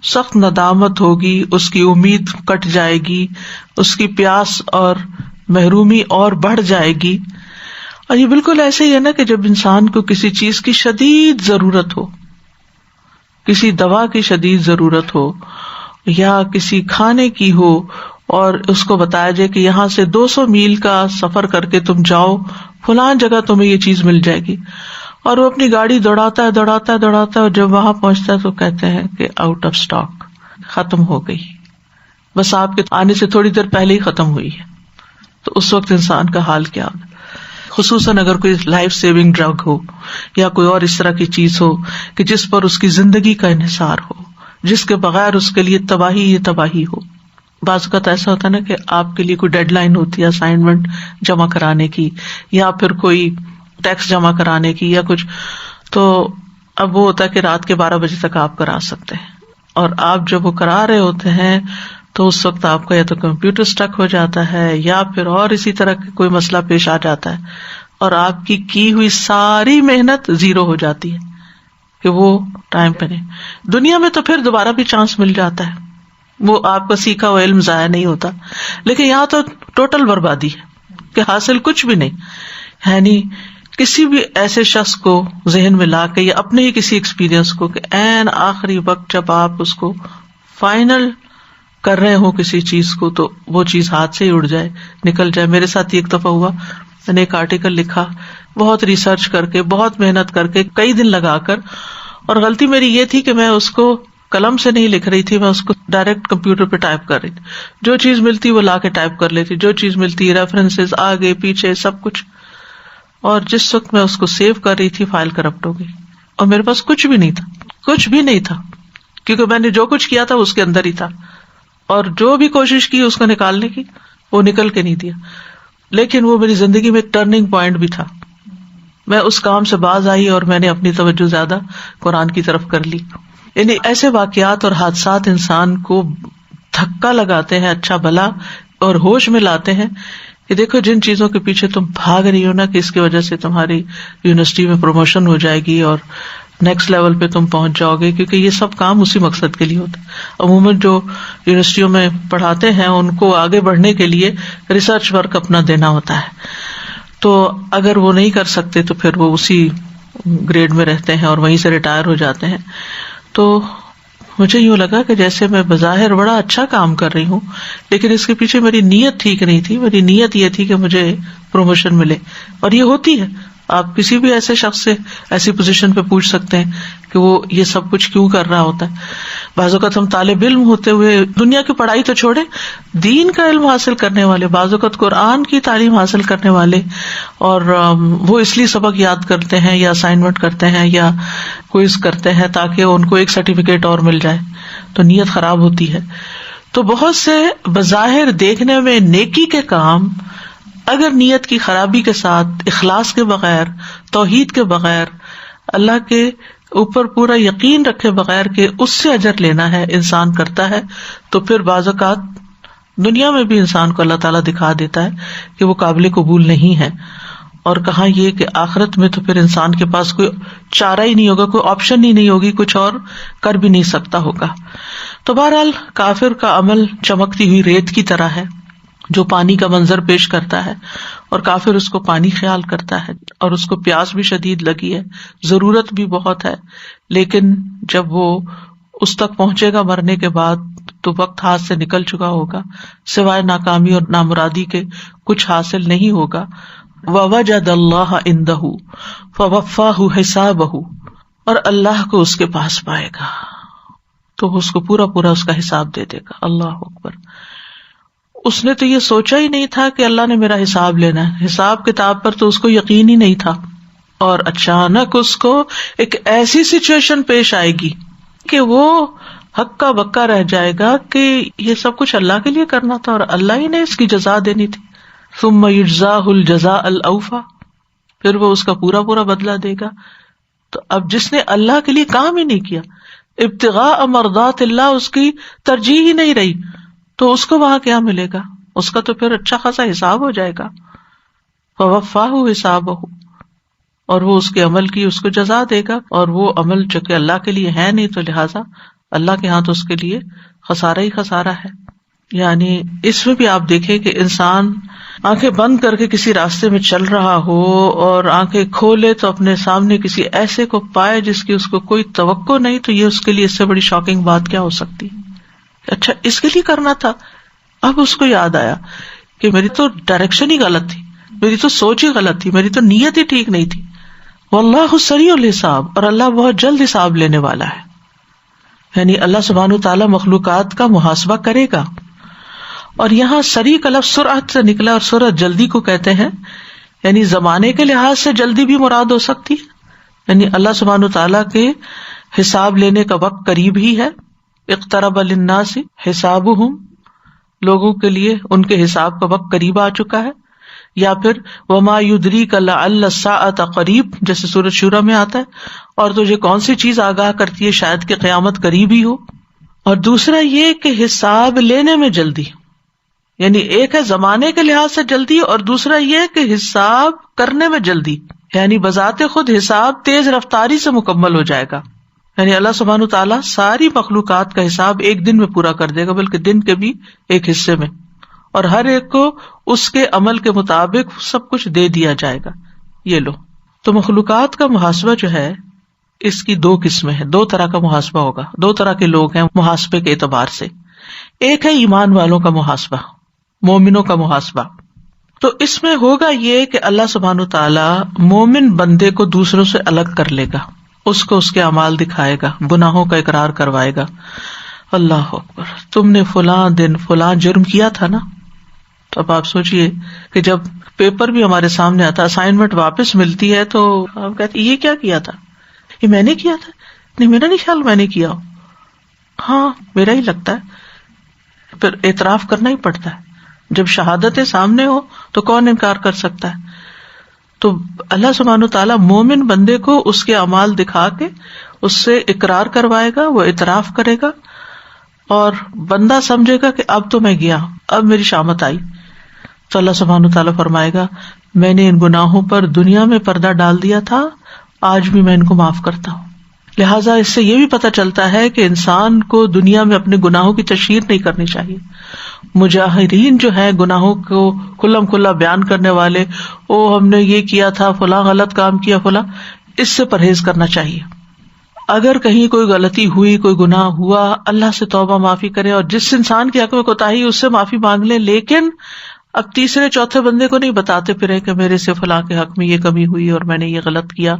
سخت ندامت ہوگی، اس کی امید کٹ جائے گی، اس کی پیاس اور محرومی اور بڑھ جائے گی. اور یہ بالکل ایسے ہی ہے نا کہ جب انسان کو کسی چیز کی شدید ضرورت ہو، کسی دوا کی شدید ضرورت ہو یا کسی کھانے کی ہو اور اس کو بتایا جائے کہ یہاں سے 200 میل کا سفر کر کے تم جاؤ فلاں جگہ تمہیں یہ چیز مل جائے گی، اور وہ اپنی گاڑی دوڑاتا ہے اور جب وہاں پہنچتا ہے تو کہتے ہیں کہ آؤٹ آف اسٹاک، ختم ہو گئی، بس آپ کے آنے سے تھوڑی دیر پہلے ہی ختم ہوئی ہے. تو اس وقت انسان کا حال کیا ہوگا، خصوصاً اگر کوئی لائف سیونگ ڈرگ ہو یا کوئی اور اس طرح کی چیز ہو کہ جس پر اس کی زندگی کا انحصار ہو، جس کے بغیر اس کے لیے تباہی ہو. بعض اوقات ایسا ہوتا ہے نا کہ آپ کے لیے کوئی ڈیڈ لائن ہوتی ہے اسائنمنٹ جمع کرانے کی یا پھر کوئی ٹیکس جمع کرانے کی یا کچھ، تو اب وہ ہوتا ہے کہ رات کے 12 بجے تک آپ کرا سکتے ہیں، اور آپ جب وہ کرا رہے ہوتے ہیں تو اس وقت آپ کا یا تو کمپیوٹر اسٹک ہو جاتا ہے یا پھر اور اسی طرح کا کوئی مسئلہ پیش آ جاتا ہے، اور آپ کی ہوئی ساری محنت زیرو ہو جاتی ہے کہ وہ ٹائم پہ نہیں. دنیا میں تو پھر دوبارہ بھی چانس مل جاتا ہے، وہ آپ کا سیکھا ہوا علم ضائع نہیں ہوتا، لیکن یہاں تو ٹوٹل بربادی ہے کہ حاصل کچھ بھی نہیں ہے. نہیں کسی بھی ایسے شخص کو ذہن میں لا کے یا اپنے ہی کسی ایکسپیرئنس کو کہ عین آخری وقت جب آپ اس کو فائنل کر رہے ہو کسی چیز کو تو وہ چیز ہاتھ سے ہی اڑ جائے، نکل جائے. میرے ساتھ ایک دفعہ ہوا، میں نے ایک آرٹیکل لکھا بہت ریسرچ کر کے، بہت محنت کر کے، کئی دن لگا کر، اور غلطی میری یہ تھی کہ میں اس کو قلم سے نہیں لکھ رہی تھی، میں اس کو ڈائریکٹ کمپیوٹر پہ ٹائپ کر رہی تھی. جو چیز ملتی وہ لا کے ٹائپ کر لیتی، جو چیز ملتی ریفرنسز آگے پیچھے سب کچھ. اور جس وقت میں اس کو سیو کر رہی تھی فائل کرپٹ ہو گئی اور میرے پاس کچھ بھی نہیں تھا کیونکہ میں نے جو کچھ کیا تھا اس کے اندر ہی تھا، اور جو بھی کوشش کی اس کو نکالنے کی وہ نکل کے نہیں دیا. لیکن وہ میری زندگی میں ایک ٹرننگ پوائنٹ بھی تھا. میں اس کام سے باز آئی اور میں نے اپنی توجہ زیادہ قرآن کی طرف کر لی. یعنی ایسے واقعات اور حادثات انسان کو دھکا لگاتے ہیں اچھا بھلا اور ہوش میں لاتے ہیں کہ دیکھو جن چیزوں کے پیچھے تم بھاگ رہی ہو نا کہ اس کی وجہ سے تمہاری یونیورسٹی میں پروموشن ہو جائے گی اور نیکسٹ لیول پہ تم پہنچ جاؤ گے، کیونکہ یہ سب کام اسی مقصد کے لیے ہوتا ہے. عموماً جو یونیورسٹیوں میں پڑھاتے ہیں ان کو آگے بڑھنے کے لیے ریسرچ ورک اپنا دینا ہوتا ہے، تو اگر وہ نہیں کر سکتے تو پھر وہ اسی گریڈ میں رہتے ہیں اور وہیں سے ریٹائر ہو جاتے ہیں. تو مجھے یوں لگا کہ جیسے میں بظاہر بڑا اچھا کام کر رہی ہوں لیکن اس کے پیچھے میری نیت ٹھیک نہیں تھی. میری نیت یہ تھی کہ مجھے پروموشن ملے، اور یہ ہوتی ہے. آپ کسی بھی ایسے شخص سے ایسی پوزیشن پہ پوچھ سکتے ہیں کہ وہ یہ سب کچھ کیوں کر رہا ہوتا ہے. بعض اوقات ہم طالب علم ہوتے ہوئے دنیا کی پڑھائی تو چھوڑے، دین کا علم حاصل کرنے والے، بعض اوقات قرآن کی تعلیم حاصل کرنے والے، اور وہ اس لیے سبق یاد کرتے ہیں یا اسائنمنٹ کرتے ہیں یا کوئز کرتے ہیں تاکہ ان کو ایک سرٹیفکیٹ اور مل جائے، تو نیت خراب ہوتی ہے. تو بہت سے بظاہر دیکھنے میں نیکی کے کام اگر نیت کی خرابی کے ساتھ، اخلاص کے بغیر، توحید کے بغیر، اللہ کے اوپر پورا یقین رکھے بغیر کہ اس سے اجر لینا ہے انسان کرتا ہے، تو پھر بعض اوقات دنیا میں بھی انسان کو اللہ تعالیٰ دکھا دیتا ہے کہ وہ قابل قبول نہیں ہے. اور کہاں یہ کہ آخرت میں تو پھر انسان کے پاس کوئی چارہ ہی نہیں ہوگا، کوئی آپشن ہی نہیں ہوگی، کچھ اور کر بھی نہیں سکتا ہوگا. تو بہرحال کافر کا عمل چمکتی ہوئی ریت کی طرح ہے جو پانی کا منظر پیش کرتا ہے، اور کافر اس کو پانی خیال کرتا ہے، اور اس کو پیاس بھی شدید لگی ہے، ضرورت بھی بہت ہے، لیکن جب وہ اس تک پہنچے گا مرنے کے بعد تو وقت ہاتھ سے نکل چکا ہوگا، سوائے ناکامی اور نامرادی کے کچھ حاصل نہیں ہوگا. وَوَجَدَ اللَّهَ عِندَهُ فَوَفَّاهُ حِسَابَهُ، اور اللہ کو اس کے پاس پائے گا تو اس کو پورا اس کا حساب دے دے گا. اللہ اکبر. اس نے تو یہ سوچا ہی نہیں تھا کہ اللہ نے میرا حساب لینا ہے، حساب کتاب پر تو اس کو یقین ہی نہیں تھا، اور اچانک اس کو ایک ایسی سچویشن پیش آئے گی کہ وہ ہکا بکا رہ جائے گا کہ یہ سب کچھ اللہ کے لیے کرنا تھا اور اللہ ہی نے اس کی جزا دینی تھی. ثم یجزاہ الجزاء الاوفی، پھر وہ اس کا پورا بدلہ دے گا. تو اب جس نے اللہ کے لیے کام ہی نہیں کیا، ابتغاء مرضات اللہ اس کی ترجیح ہی نہیں رہی، تو اس کو وہاں کیا ملے گا؟ اس کا تو پھر اچھا خاصا حساب ہو جائے گا. فوفاہ حسابہ، اور وہ اس کے عمل کی اس کو جزا دے گا، اور وہ عمل جو کہ اللہ کے لیے ہے نہیں تو لہٰذا اللہ کے ہاں تو اس کے لیے خسارہ ہی خسارہ ہے. یعنی اس میں بھی آپ دیکھیں کہ انسان آنکھیں بند کر کے کسی راستے میں چل رہا ہو اور آنکھیں کھولے تو اپنے سامنے کسی ایسے کو پائے جس کی اس کو کوئی توقع نہیں، تو یہ اس کے لیے اس سے بڑی شاکنگ بات کیا ہو سکتی ہے؟ اچھا اس کے لیے کرنا تھا. اب اس کو یاد آیا کہ میری تو ڈائریکشن ہی غلط تھی، میری تو سوچ ہی غلط تھی، میری تو نیت ہی ٹھیک نہیں تھی. واللہ سریع الحساب، اور اللہ بہت جلد حساب لینے والا ہے. یعنی اللہ سبحانہ تعالیٰ مخلوقات کا محاسبہ کرے گا. اور یہاں سریع کا لفظ سرعت سے نکلا، اور سرعت جلدی کو کہتے ہیں. یعنی زمانے کے لحاظ سے جلدی بھی مراد ہو سکتی ہے، یعنی اللہ سبحانہ تعالیٰ کے حساب لینے کا وقت قریب ہی ہے. اقترب للناس حسابہم، لوگوں کے لیے ان کے حساب کا وقت قریب آ چکا ہے. یا پھر وما یدریک لعل الساعۃ قریب، جیسے سورۃ شورى میں آتا ہے، اور تجھے کون سی چیز آگاہ کرتی ہے شاید کہ قیامت قریب ہی ہو. اور دوسرا یہ کہ حساب لینے میں جلدی، یعنی ایک ہے زمانے کے لحاظ سے جلدی، اور دوسرا یہ کہ حساب کرنے میں جلدی، یعنی بذات خود حساب تیز رفتاری سے مکمل ہو جائے گا. یعنی اللہ سبحانہ تعالیٰ ساری مخلوقات کا حساب ایک دن میں پورا کر دے گا، بلکہ دن کے بھی ایک حصے میں، اور ہر ایک کو اس کے عمل کے مطابق سب کچھ دے دیا جائے گا. یہ لو، تو مخلوقات کا محاسبہ جو ہے اس کی دو قسمیں ہیں، دو طرح کا محاسبہ ہوگا. دو طرح کے لوگ ہیں محاسبے کے اعتبار سے. ایک ہے ایمان والوں کا محاسبہ، مومنوں کا محاسبہ. تو اس میں ہوگا یہ کہ اللہ سبحانہ تعالیٰ مومن بندے کو دوسروں سے الگ کر لے گا، اس کو اس کے اعمال دکھائے گا، گناہوں کا اقرار کروائے گا. اللہ اکبر، تم نے فلاں دن فلاں جرم کیا تھا نا. تو اب آپ سوچئے کہ جب پیپر بھی ہمارے سامنے آتا، اسائنمنٹ واپس ملتی ہے، تو ہم کہتے یہ کیا کیا تھا؟ یہ میں نے کیا تھا؟ نہیں، میرا نہیں خیال میں نے کیا ہو. ہاں میرا ہی لگتا ہے. پھر اعتراف کرنا ہی پڑتا ہے. جب شہادتیں سامنے ہو تو کون انکار کر سکتا ہے؟ تو اللہ سبحانہ تعالیٰ مومن بندے کو اس کے اعمال دکھا کے اس سے اقرار کروائے گا، وہ اعتراف کرے گا، اور بندہ سمجھے گا کہ اب تو میں گیا، اب میری شامت آئی. تو اللہ سبحانہ تعالیٰ فرمائے گا میں نے ان گناہوں پر دنیا میں پردہ ڈال دیا تھا، آج بھی میں ان کو معاف کرتا ہوں. لہٰذا اس سے یہ بھی پتہ چلتا ہے کہ انسان کو دنیا میں اپنے گناہوں کی تشہیر نہیں کرنی چاہیے. مجاہرین جو ہیں گناہوں کو کھلم کھلا بیان کرنے والے، ہم نے یہ کیا تھا، فلاں غلط کام کیا، فلاں، اس سے پرہیز کرنا چاہیے. اگر کہیں کوئی غلطی ہوئی، کوئی گناہ ہوا، اللہ سے توبہ معافی کرے، اور جس انسان کے حق میں کوتاہی اس سے معافی مانگ لیں، لیکن اب تیسرے چوتھے بندے کو نہیں بتاتے پھرے کہ میرے سے فلاں کے حق میں یہ کمی ہوئی اور میں نے یہ غلط کیا.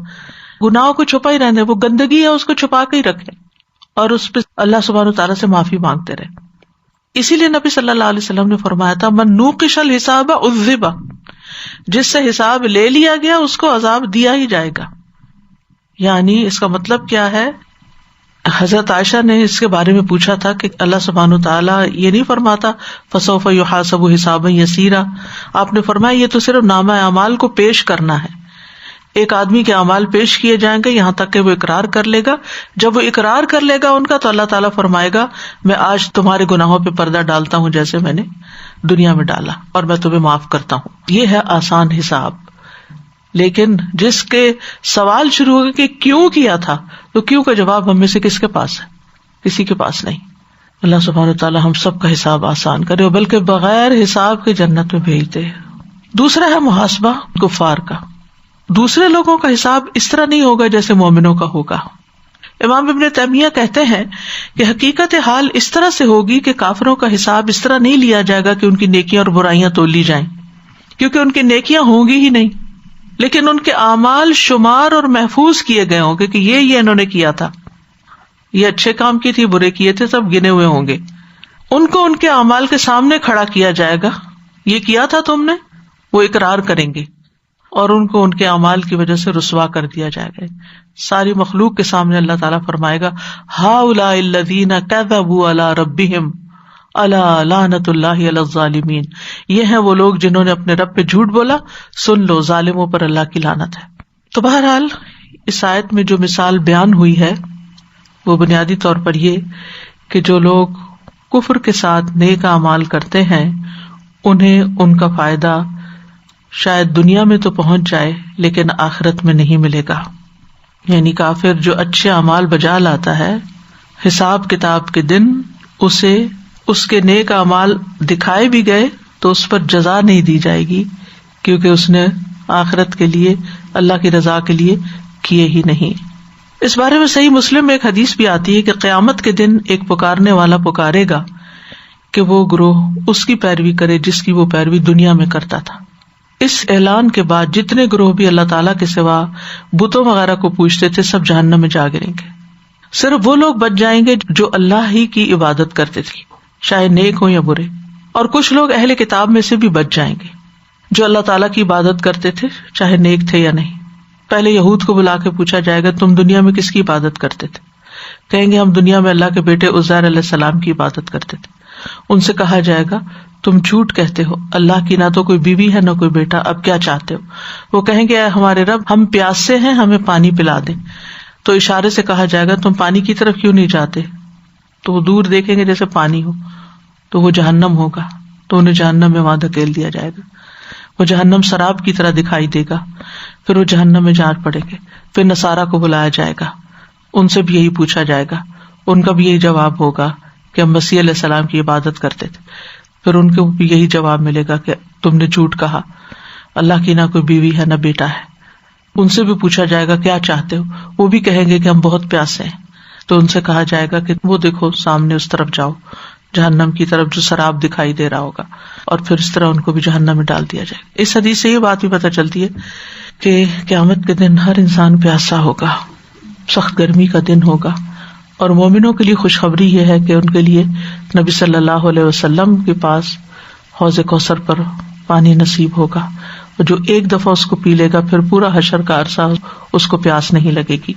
گناہوں کو چھپا ہی رہنے، وہ گندگی ہے اس کو چھپا کے ہی رکھیں، اور اس پہ اللہ سبحانہ تعالیٰ سے معافی مانگتے رہے. اسی لیے نبی صلی اللہ علیہ وسلم نے فرمایا تھا من نوقش الحساب عذب، جس سے حساب لے لیا گیا اس کو عذاب دیا ہی جائے گا. یعنی اس کا مطلب کیا ہے؟ حضرت عائشہ نے اس کے بارے میں پوچھا تھا کہ اللہ سبحانہ تعالیٰ یہ نہیں فرماتا فسوف یحاسب حسابا یسیرا؟ آپ نے فرمایا یہ تو صرف نامہ اعمال کو پیش کرنا ہے. ایک آدمی کے اعمال پیش کیے جائیں گے یہاں تک کہ وہ اقرار کر لے گا. جب وہ اقرار کر لے گا ان کا، تو اللہ تعالیٰ فرمائے گا میں آج تمہارے گناہوں پہ پردہ ڈالتا ہوں جیسے میں نے دنیا میں ڈالا، اور میں تمہیں معاف کرتا ہوں. یہ ہے آسان حساب. لیکن جس کے سوال شروع ہو گئے کہ کیوں کیا تھا، تو کیوں کا جواب ہم میں سے کس کے پاس ہے؟ کسی کے پاس نہیں. اللہ سبحانہ تعالیٰ ہم سب کا حساب آسان کرے، بلکہ بغیر حساب کے جنت میں بھیج دے. دوسرا ہے محاسبہ کفار کا. دوسرے لوگوں کا حساب اس طرح نہیں ہوگا جیسے مومنوں کا ہوگا. امام ابن تیمیہ کہتے ہیں کہ حقیقت حال اس طرح سے ہوگی کہ کافروں کا حساب اس طرح نہیں لیا جائے گا کہ ان کی نیکیاں اور برائیاں تول لی جائیں، کیونکہ ان کی نیکیاں ہوں گی ہی نہیں، لیکن ان کے اعمال شمار اور محفوظ کیے گئے ہوں گے کہ یہ انہوں نے کیا تھا، یہ اچھے کام کی تھی، برے کیے تھے، سب گنے ہوئے ہوں گے. ان کو ان کے اعمال کے سامنے کھڑا کیا جائے گا، یہ کیا تھا تم نے، وہ اقرار کریں گے، اور ان کو ان کے اعمال کی وجہ سے رسوا کر دیا جائے گا. ساری مخلوق کے سامنے اللہ تعالیٰ فرمائے گا ہؤلاء الذین کذبوا علی ربہم الا لعنۃ اللہ علی الظالمین. یہ ہیں وہ لوگ جنہوں نے اپنے رب پہ جھوٹ بولا، سن لو ظالموں پر اللہ کی لعنت ہے. تو بہرحال اس آیت میں جو مثال بیان ہوئی ہے وہ بنیادی طور پر یہ کہ جو لوگ کفر کے ساتھ نیک اعمال کرتے ہیں انہیں ان کا فائدہ شاید دنیا میں تو پہنچ جائے لیکن آخرت میں نہیں ملے گا. یعنی کافر جو اچھے اعمال بجا لاتا ہے، حساب کتاب کے دن اسے اس کے نیک اعمال دکھائے بھی گئے تو اس پر جزا نہیں دی جائے گی، کیونکہ اس نے آخرت کے لیے اللہ کی رضا کے لیے کیے ہی نہیں. اس بارے میں صحیح مسلم میں ایک حدیث بھی آتی ہے کہ قیامت کے دن ایک پکارنے والا پکارے گا کہ وہ گروہ اس کی پیروی کرے جس کی وہ پیروی دنیا میں کرتا تھا. اس اعلان کے بعد جتنے گروہ بھی اللہ تعالیٰ کے سوا بتوں وغیرہ کو پوجتے تھے سب جہنم میں جا گریں گے. صرف وہ لوگ بچ جائیں گے جو اللہ ہی کی عبادت کرتے تھے، چاہے نیک ہو یا برے. اور کچھ لوگ اہل کتاب میں سے بھی بچ جائیں گے جو اللہ تعالیٰ کی عبادت کرتے تھے، چاہے نیک تھے یا نہیں. پہلے یہود کو بلا کے پوچھا جائے گا تم دنیا میں کس کی عبادت کرتے تھے؟ کہیں گے ہم دنیا میں اللہ کے بیٹے عزیر علیہ السلام کی عبادت کرتے تھے. ان سے کہا جائے گا تم جھوٹ کہتے ہو، اللہ کی نہ تو کوئی بیوی ہے نہ کوئی بیٹا، اب کیا چاہتے ہو؟ وہ کہیں گے اے ہمارے رب ہم پیاسے ہیں، ہمیں پانی پلا دیں. تو اشارے سے کہا جائے گا تم پانی کی طرف کیوں نہیں جاتے؟ تو وہ دور دیکھیں گے جیسے پانی ہو، تو وہ جہنم ہوگا، تو انہیں جہنم میں وہاں دھکیل دیا جائے گا. وہ جہنم سراب کی طرح دکھائی دے گا، پھر وہ جہنم میں جا پڑیں گے. پھر نصارہ کو بلایا جائے گا، ان سے بھی یہی پوچھا جائے گا، ان کا بھی یہی جواب ہوگا کہ ہم مسیح علیہ السلام کی عبادت کرتے تھے. پھر ان کو بھی یہی جواب ملے گا کہ تم نے جھوٹ کہا، اللہ کی نہ کوئی بیوی ہے نہ بیٹا ہے. ان سے بھی پوچھا جائے گا کیا چاہتے ہو؟ وہ بھی کہیں گے کہ ہم بہت پیاسے ہیں. تو ان سے کہا جائے گا کہ وہ دیکھو سامنے اس طرف جاؤ، جہنم کی طرف جو سراب دکھائی دے رہا ہوگا، اور پھر اس طرح ان کو بھی جہنم میں ڈال دیا جائے گا. اس حدیث سے یہ بات بھی پتہ چلتی ہے کہ قیامت کے دن ہر انسان پیاسا ہوگا، سخت گرمی کا دن ہوگا. اور مومنوں کے لیے خوشخبری یہ ہے کہ ان کے لیے نبی صلی اللہ علیہ وسلم کے پاس حوض کوثر پر پانی نصیب ہوگا، اور جو ایک دفعہ اس کو پی لے گا پھر پورا حشر کا عرصہ اس کو پیاس نہیں لگے گی.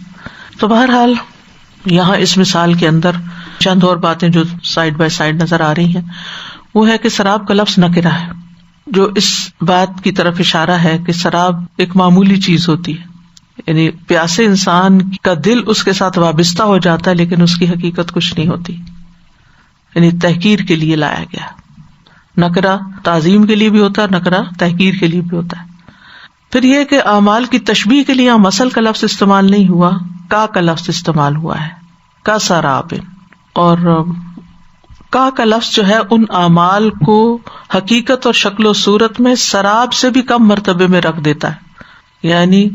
تو بہرحال یہاں اس مثال کے اندر چند اور باتیں جو سائڈ بائی سائڈ نظر آ رہی ہیں، وہ ہے کہ سراب کا لفظ نکرہ ہے، جو اس بات کی طرف اشارہ ہے کہ سراب ایک معمولی چیز ہوتی ہے، یعنی پیاسے انسان کا دل اس کے ساتھ وابستہ ہو جاتا ہے لیکن اس کی حقیقت کچھ نہیں ہوتی، یعنی تحقیر کے لیے لایا گیا. نکرہ تعظیم کے لیے بھی ہوتا ہے، نکرہ تحقیر کے لیے بھی ہوتا ہے. پھر یہ کہ اعمال کی تشبیہ کے لیے مثل کا لفظ استعمال نہیں ہوا، کا لفظ استعمال ہوا ہے، کا سراب. اور کا لفظ جو ہے ان اعمال کو حقیقت اور شکل و صورت میں سراب سے بھی کم مرتبے میں رکھ دیتا ہے، یعنی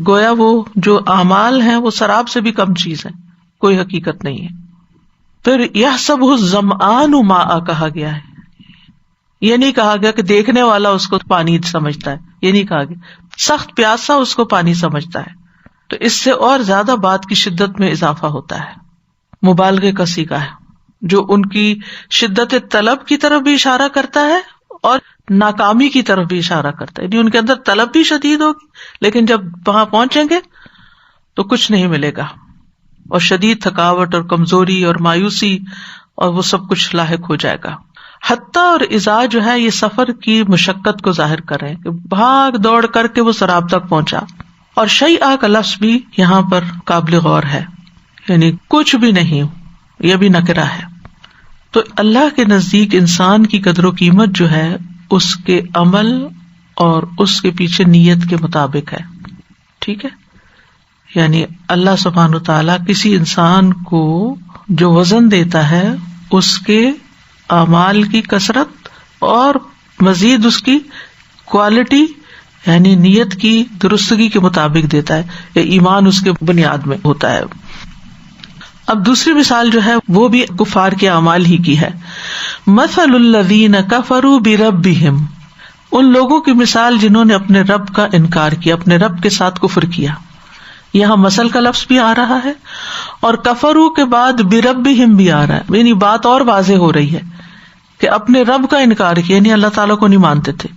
گویا وہ جو اعمال ہیں وہ سراب سے بھی کم چیز ہے، کوئی حقیقت نہیں ہے. پھر یحسبہ الظمآن ماء کہا گیا ہے، یہ نہیں کہا گیا کہ دیکھنے والا اس کو پانی سمجھتا ہے، یہ نہیں کہا گیا سخت پیاسا اس کو پانی سمجھتا ہے. تو اس سے اور زیادہ بات کی شدت میں اضافہ ہوتا ہے، مبالغے کا صیغہ ہے جو ان کی شدت طلب کی طرف بھی اشارہ کرتا ہے اور ناکامی کی طرف بھی اشارہ کرتا ہے. یعنی ان کے اندر طلب بھی شدید ہوگی لیکن جب وہاں پہنچیں گے تو کچھ نہیں ملے گا، اور شدید تھکاوٹ اور کمزوری اور مایوسی اور وہ سب کچھ لاحق ہو جائے گا. حتیٰ اور اذا جو ہے یہ سفر کی مشقت کو ظاہر کر رہے ہیں کہ بھاگ دوڑ کر کے وہ سراب تک پہنچا. اور شیء کا لفظ بھی یہاں پر قابل غور ہے، یعنی کچھ بھی نہیں، یہ بھی نکرہ ہے. تو اللہ کے نزدیک انسان کی قدر و قیمت جو ہے اس کے عمل اور اس کے پیچھے نیت کے مطابق ہے. ٹھیک ہے، یعنی اللہ سبحانہ و تعالیٰ کسی انسان کو جو وزن دیتا ہے اس کے اعمال کی کثرت اور مزید اس کی کوالٹی یعنی نیت کی درستگی کے مطابق دیتا ہے، یا ایمان اس کے بنیاد میں ہوتا ہے. اب دوسری مثال جو ہے وہ بھی کفار کے اعمال ہی کی ہے. مثل الذین کفروا بربہم، ان لوگوں کی مثال جنہوں نے اپنے رب کا انکار کیا، اپنے رب کے ساتھ کفر کیا. یہاں مثل کا لفظ بھی آ رہا ہے اور کفروا کے بعد بربہم بھی آ رہا ہے، یعنی بات اور واضح ہو رہی ہے کہ اپنے رب کا انکار کیا، یعنی اللہ تعالیٰ کو نہیں مانتے تھے.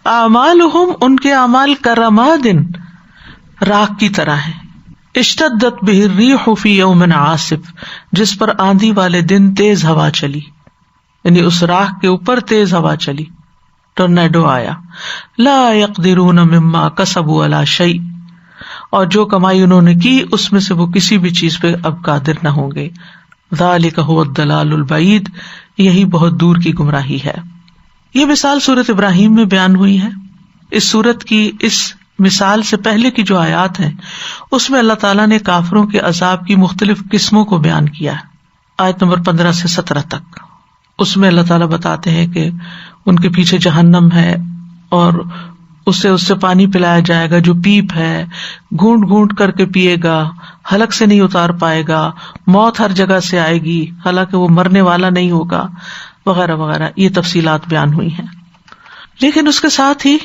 اعمالہم، ان کے اعمال کرماد، راکھ کی طرح ہیں، اشتدت بہ الریح فی یوم عاصف، جس پر آندھی والے دن تیز ہوا چلی، یعنی اس راکھ کے اوپر تیز ہوا چلی، ٹورنیڈو آیا. لا یقدرون مما کسبوا علی شیء، اور جو کمائی انہوں نے کی اس میں سے وہ کسی بھی چیز پہ اب قادر نہ ہوں گے. ذالک ھو الضلال البعید، یہی بہت دور کی گمراہی ہے. یہ مثال سورۃ ابراہیم میں بیان ہوئی ہے. اس سورت کی اس مثال سے پہلے کی جو آیات ہیں اس میں اللہ تعالیٰ نے کافروں کے عذاب کی مختلف قسموں کو بیان کیا ہے. آیت نمبر 15 سے 17 تک اس میں اللہ تعالیٰ بتاتے ہیں کہ ان کے پیچھے جہنم ہے اور اس سے پانی پلایا جائے گا جو پیپ ہے، گھونٹ گھونٹ کر کے پیے گا، حلق سے نہیں اتار پائے گا، موت ہر جگہ سے آئے گی حالانکہ وہ مرنے والا نہیں ہوگا، وغیرہ وغیرہ. یہ تفصیلات بیان ہوئی ہیں. لیکن اس کے ساتھ ہی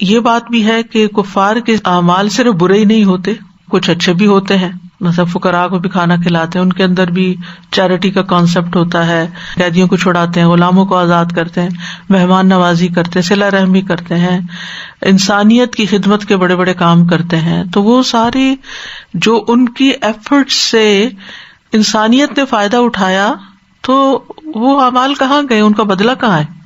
یہ بات بھی ہے کہ کفار کے اعمال صرف برے ہی نہیں ہوتے، کچھ اچھے بھی ہوتے ہیں. مثلا فقراء کو بھی کھانا کھلاتے ہیں، ان کے اندر بھی چیریٹی کا کانسیپٹ ہوتا ہے، قیدیوں کو چھڑاتے ہیں، غلاموں کو آزاد کرتے ہیں، مہمان نوازی کرتے ہیں، صلہ رحمی کرتے ہیں، انسانیت کی خدمت کے بڑے بڑے کام کرتے ہیں. تو وہ ساری جو ان کی ایفرٹ سے انسانیت نے فائدہ اٹھایا، تو وہ اعمال کہاں گئے، ان کا بدلہ کہاں ہے؟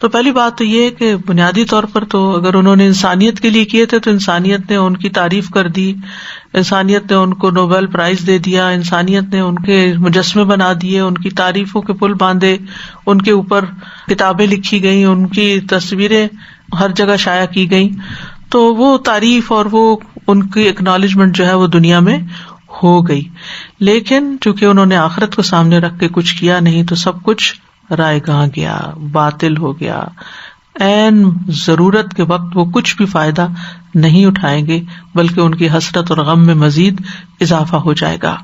تو پہلی بات تو یہ ہے کہ بنیادی طور پر تو اگر انہوں نے انسانیت کے لیے کیے تھے تو انسانیت نے ان کی تعریف کر دی، انسانیت نے ان کو نوبل پرائز دے دیا، انسانیت نے ان کے مجسمے بنا دیے، ان کی تعریفوں کے پل باندھے، ان کے اوپر کتابیں لکھی گئیں، ان کی تصویریں ہر جگہ شائع کی گئیں. تو وہ تعریف اور وہ ان کی ایکنالجمنٹ جو ہے وہ دنیا میں ہو گئی. لیکن چونکہ انہوں نے آخرت کو سامنے رکھ کے کچھ کیا نہیں تو سب کچھ رائے گاں گیا، باطل ہو گیا. عین ضرورت کے وقت وہ کچھ بھی فائدہ نہیں اٹھائیں گے، بلکہ ان کی حسرت اور غم میں مزید اضافہ ہو جائے گا.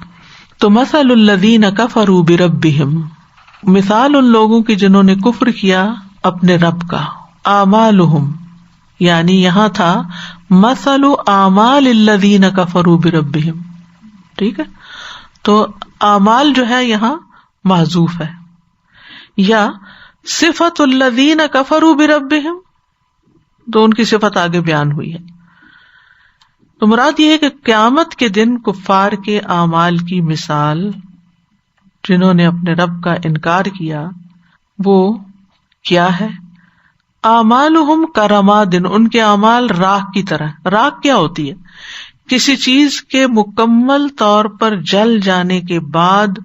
تو مثل الذین کفروا بربہم، مثال ان لوگوں کی جنہوں نے کفر کیا اپنے رب کا. اعمالہم، یعنی یہاں تھا مثل اعمال الذین کفروا بربہم، ٹھیک ہے. تو اعمال جو ہے یہاں محذوف ہے، یا صفت الذین کفروا بربہم، تو ان کی صفت آگے بیان ہوئی ہے. تو مراد یہ ہے کہ قیامت کے دن کفار کے اعمال کی مثال، جنہوں نے اپنے رب کا انکار کیا، وہ کیا ہے؟ اعمالہم کرماد، ان کے اعمال راکھ کی طرح. راکھ کیا ہوتی ہے؟ کسی چیز کے مکمل طور پر جل جانے کے بعد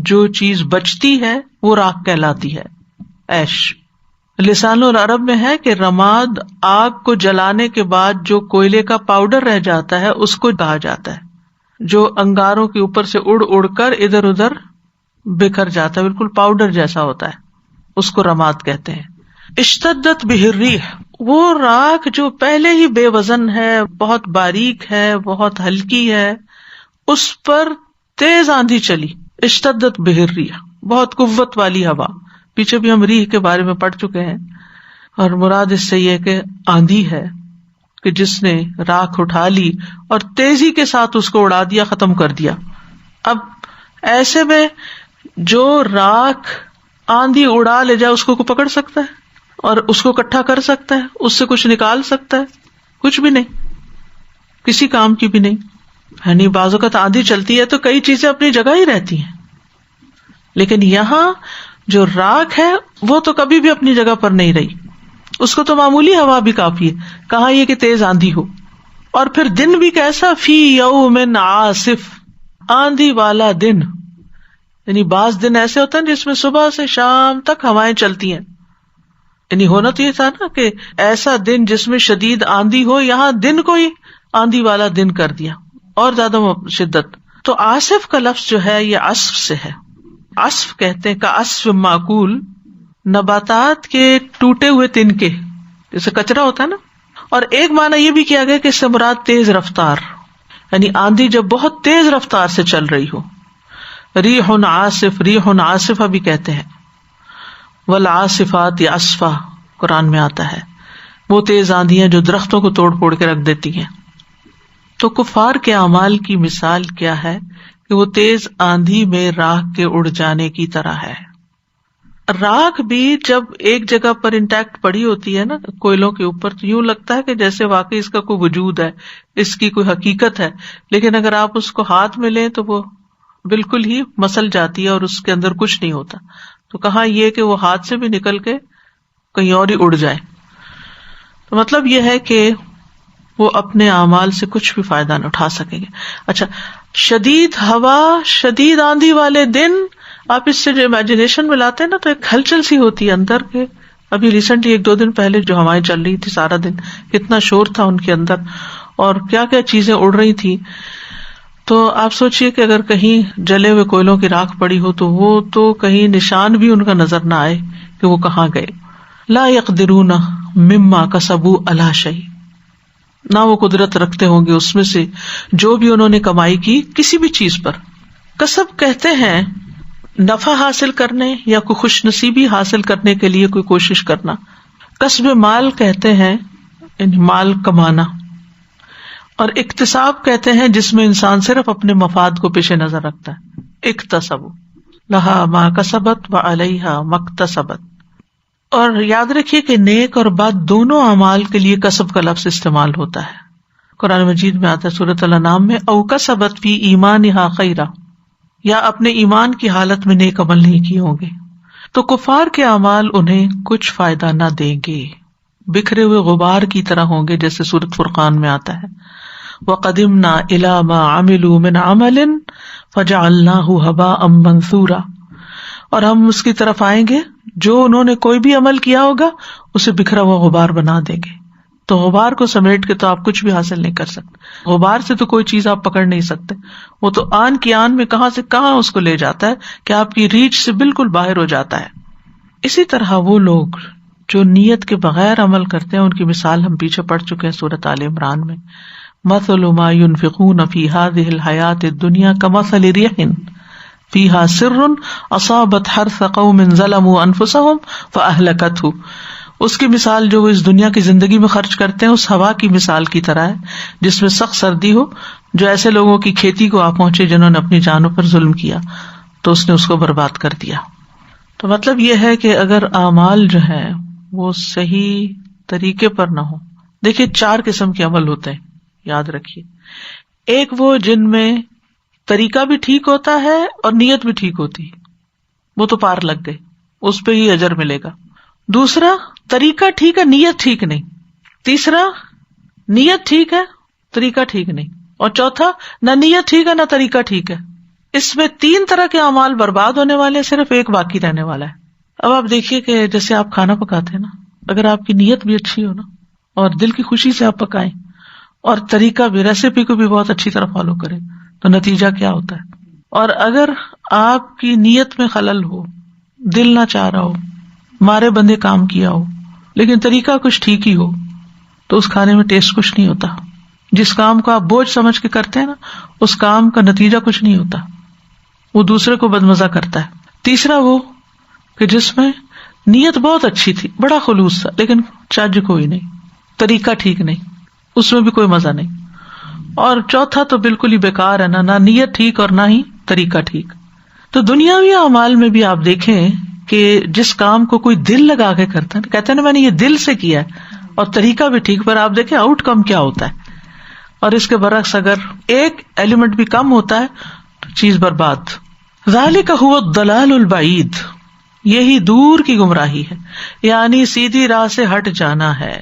جو چیز بچتی ہے وہ راکھ کہلاتی ہے. ایش لسان العرب میں ہے کہ رماد آگ کو جلانے کے بعد جو کوئلے کا پاؤڈر رہ جاتا ہے اس کو کہا جاتا ہے، جو انگاروں کے اوپر سے اڑ اڑ کر ادھر ادھر بکھر جاتا ہے، بالکل پاؤڈر جیسا ہوتا ہے، اس کو رماد کہتے ہیں. اشتدت بہ الریح، وہ راکھ جو پہلے ہی بے وزن ہے، بہت باریک ہے، بہت ہلکی ہے، اس پر تیز آندھی چلی. اشتدت بہ الریح، بہت قوت والی ہوا. پیچھے بھی ہم ریح کے بارے میں پڑھ چکے ہیں، اور مراد اس سے یہ کہ آندھی ہے کہ جس نے راکھ اٹھا لی اور تیزی کے ساتھ اس کو اڑا دیا، ختم کر دیا. اب ایسے میں جو راکھ آندھی اڑا لے جائے اس کو کوئی پکڑ سکتا ہے اور اس کو اکٹھا کر سکتا ہے، اس سے کچھ نکال سکتا ہے؟ کچھ بھی نہیں، کسی کام کی بھی نہیں. یعنی بعض اوقات آندھی چلتی ہے تو کئی چیزیں اپنی جگہ ہی رہتی ہیں، لیکن یہاں جو راکھ ہے وہ تو کبھی بھی اپنی جگہ پر نہیں رہی، اس کو تو معمولی ہوا بھی کافی ہے، کہاں یہ کہ تیز آندھی ہو. اور پھر دن بھی کیسا، فی یوم عاصف، آندھی والا دن. یعنی بعض دن ایسے ہوتے ہیں جس میں صبح سے شام تک ہوائیں چلتی ہیں. یعنی ہونا تو یہ تھا نا کہ ایسا دن جس میں شدید آندھی ہو، یہاں دن کو ہی آندھی والا دن کر دیا اور زیادہ شدت. تو آصف کا لفظ جو ہے یہ عصف سے ہے. عصف کہتے ہیں کا عصف معقول، نباتات کے ٹوٹے ہوئے تنکے، جیسے کچرا ہوتا ہے نا. اور ایک معنی یہ بھی کیا گیا کہ اس سے مراد تیز رفتار، یعنی آندھی جب بہت تیز رفتار سے چل رہی ہو. ریح عاصف، ریح عاصفہ بھی کہتے ہیں. والعاصفات عصفا قرآن میں آتا ہے، وہ تیز آندیاں جو درختوں کو توڑ پھوڑ کے رکھ دیتی ہیں. تو کفار کے اعمال کی مثال کیا ہے کہ وہ تیز آندھی میں راکھ کے اڑ جانے کی طرح ہے. راکھ بھی جب ایک جگہ پر انٹیکٹ پڑی ہوتی ہے نا کوئلوں کے اوپر، تو یوں لگتا ہے کہ جیسے واقعی اس کا کوئی وجود ہے، اس کی کوئی حقیقت ہے. لیکن اگر آپ اس کو ہاتھ میں لیں تو وہ بالکل ہی مسل جاتی ہے اور اس کے اندر کچھ نہیں ہوتا. تو کہاں یہ کہ وہ ہاتھ سے بھی نکل کے کہیں اور ہی اڑ جائے. تو مطلب یہ ہے کہ وہ اپنے اعمال سے کچھ بھی فائدہ نہ اٹھا سکیں گے. اچھا، شدید ہوا، شدید آندھی والے دن، آپ اس سے جو امیجنیشن میں لاتے ہیں نا تو ایک ہلچل سی ہوتی ہے اندر کے. ابھی ریسنٹلی 1-2 دن پہلے جو ہوائیں چل رہی تھی سارا دن، کتنا شور تھا ان کے اندر اور کیا کیا چیزیں اڑ رہی تھی. تو آپ سوچئے کہ اگر کہیں جلے ہوئے کوئلوں کی راکھ پڑی ہو تو وہ تو کہیں نشان بھی ان کا نظر نہ آئے کہ وہ کہاں گئے. لا یقدرون مما کسبوا علی شیء، نہ وہ قدرت رکھتے ہوں گے اس میں سے جو بھی انہوں نے کمائی کی کسی بھی چیز پر. کسب کہتے ہیں نفع حاصل کرنے یا کوئی خوش نصیبی حاصل کرنے کے لیے کوئی کوشش کرنا. کسب مال کہتے ہیں یعنی مال کمانا، اور اکتساب کہتے ہیں جس میں انسان صرف اپنے مفاد کو پیش نظر رکھتا ہے. اکتسبوا لہا ما کسبت وعلیہا ما اکتسبت. اور یاد رکھیے کہ نیک اور بد دونوں اعمال کے لیے کسب کا لفظ استعمال ہوتا ہے. قرآن مجید میں آتا ہے سورۃ الانعام میں او کسبت فی ایمانہا خیرا، یا اپنے ایمان کی حالت میں نیک عمل نہیں کیے ہوں گے تو کفار کے اعمال انہیں کچھ فائدہ نہ دیں گے، بکھرے ہوئے غبار کی طرح ہوں گے، جیسے سورۃ فرقان میں آتا ہے وَقَدِمْنَا إِلَىٰ مَا عَمِلُوا مِنْ عَمَلٍ فَجَعَلْنَاهُ هَبَاءً مَنْثُورًا. اور ہم اس کی طرف آئیں گے جو انہوں نے کوئی بھی عمل کیا ہوگا اسے بکھرا ہوا غبار بنا دیں گے. تو غبار کو سمیٹ کے تو آپ کچھ بھی حاصل نہیں کر سکتے، غبار سے تو کوئی چیز آپ پکڑ نہیں سکتے، وہ تو آن کی آن میں کہاں سے کہاں اس کو لے جاتا ہے کہ آپ کی ریچ سے بالکل باہر ہو جاتا ہے. اسی طرح وہ لوگ جو نیت کے بغیر عمل کرتے ہیں ان کی مثال ہم پیچھے پڑھ چکے ہیں سورۃ آل عمران میں. مثل ما ينفقون في هذه الحياة الدنيا كمثل ريح فيها سر أصابت حرث قوم ظلموا أنفسهم فأهلكته. اس کی مثال جو وہ اس دنیا کی زندگی میں خرچ کرتے ہیں اس ہوا کی مثال کی طرح ہے جس میں سخت سردی ہو، جو ایسے لوگوں کی کھیتی کو آ پہنچے جنہوں نے اپنی جانوں پر ظلم کیا تو اس نے اس کو برباد کر دیا. تو مطلب یہ ہے کہ اگر اعمال جو ہیں وہ صحیح طریقے پر نہ ہو. دیکھیے 4 قسم کے عمل ہوتے ہیں، یاد رکھیے. ایک وہ جن میں طریقہ بھی ٹھیک ہوتا ہے اور نیت بھی ٹھیک ہوتی ہے، وہ تو پار لگ گئے، اس پہ ہی اجر ملے گا. دوسرا طریقہ ٹھیک ہے نیت ٹھیک نہیں. تیسرا نیت ٹھیک ہے طریقہ ٹھیک نہیں. اور چوتھا نہ نیت ٹھیک ہے نہ طریقہ ٹھیک ہے. اس میں 3 طرح کے اعمال برباد ہونے والے، صرف ایک باقی رہنے والا ہے. اب آپ دیکھیے کہ جیسے آپ کھانا پکاتے ہیں نا، اگر آپ کی نیت بھی اچھی ہو نا اور دل کی خوشی سے آپ پکائیں اور طریقہ بھی، ریسیپی کو بھی بہت اچھی طرح فالو کریں تو نتیجہ کیا ہوتا ہے. اور اگر آپ کی نیت میں خلل ہو، دل نہ چاہ رہا ہو، مارے بندے کام کیا ہو لیکن طریقہ کچھ ٹھیک ہی ہو تو اس کھانے میں ٹیسٹ کچھ نہیں ہوتا. جس کام کو آپ بوجھ سمجھ کے کرتے ہیں نا اس کام کا نتیجہ کچھ نہیں ہوتا، وہ دوسرے کو بدمزہ کرتا ہے. تیسرا وہ کہ جس میں نیت بہت اچھی تھی، بڑا خلوص تھا، لیکن چج کوئی نہیں، طریقہ ٹھیک نہیں، اس میں بھی کوئی مزہ نہیں. اور چوتھا تو بالکل ہی بیکار ہے، نہ نیت ٹھیک اور نہ ہی طریقہ ٹھیک. تو دنیاوی اعمال میں بھی آپ دیکھیں کہ جس کام کو کوئی دل لگا کے کرتا ہے، کہتے ہیں نا میں نے یہ دل سے کیا ہے اور طریقہ بھی ٹھیک، پر آپ دیکھیں آؤٹ کم کیا ہوتا ہے. اور اس کے برعکس اگر ایک ایلیمنٹ بھی کم ہوتا ہے تو چیز برباد. ذالک هو الضلال البعید، یہی دور کی گمراہی ہے، یعنی سیدھی راہ سے ہٹ جانا ہے.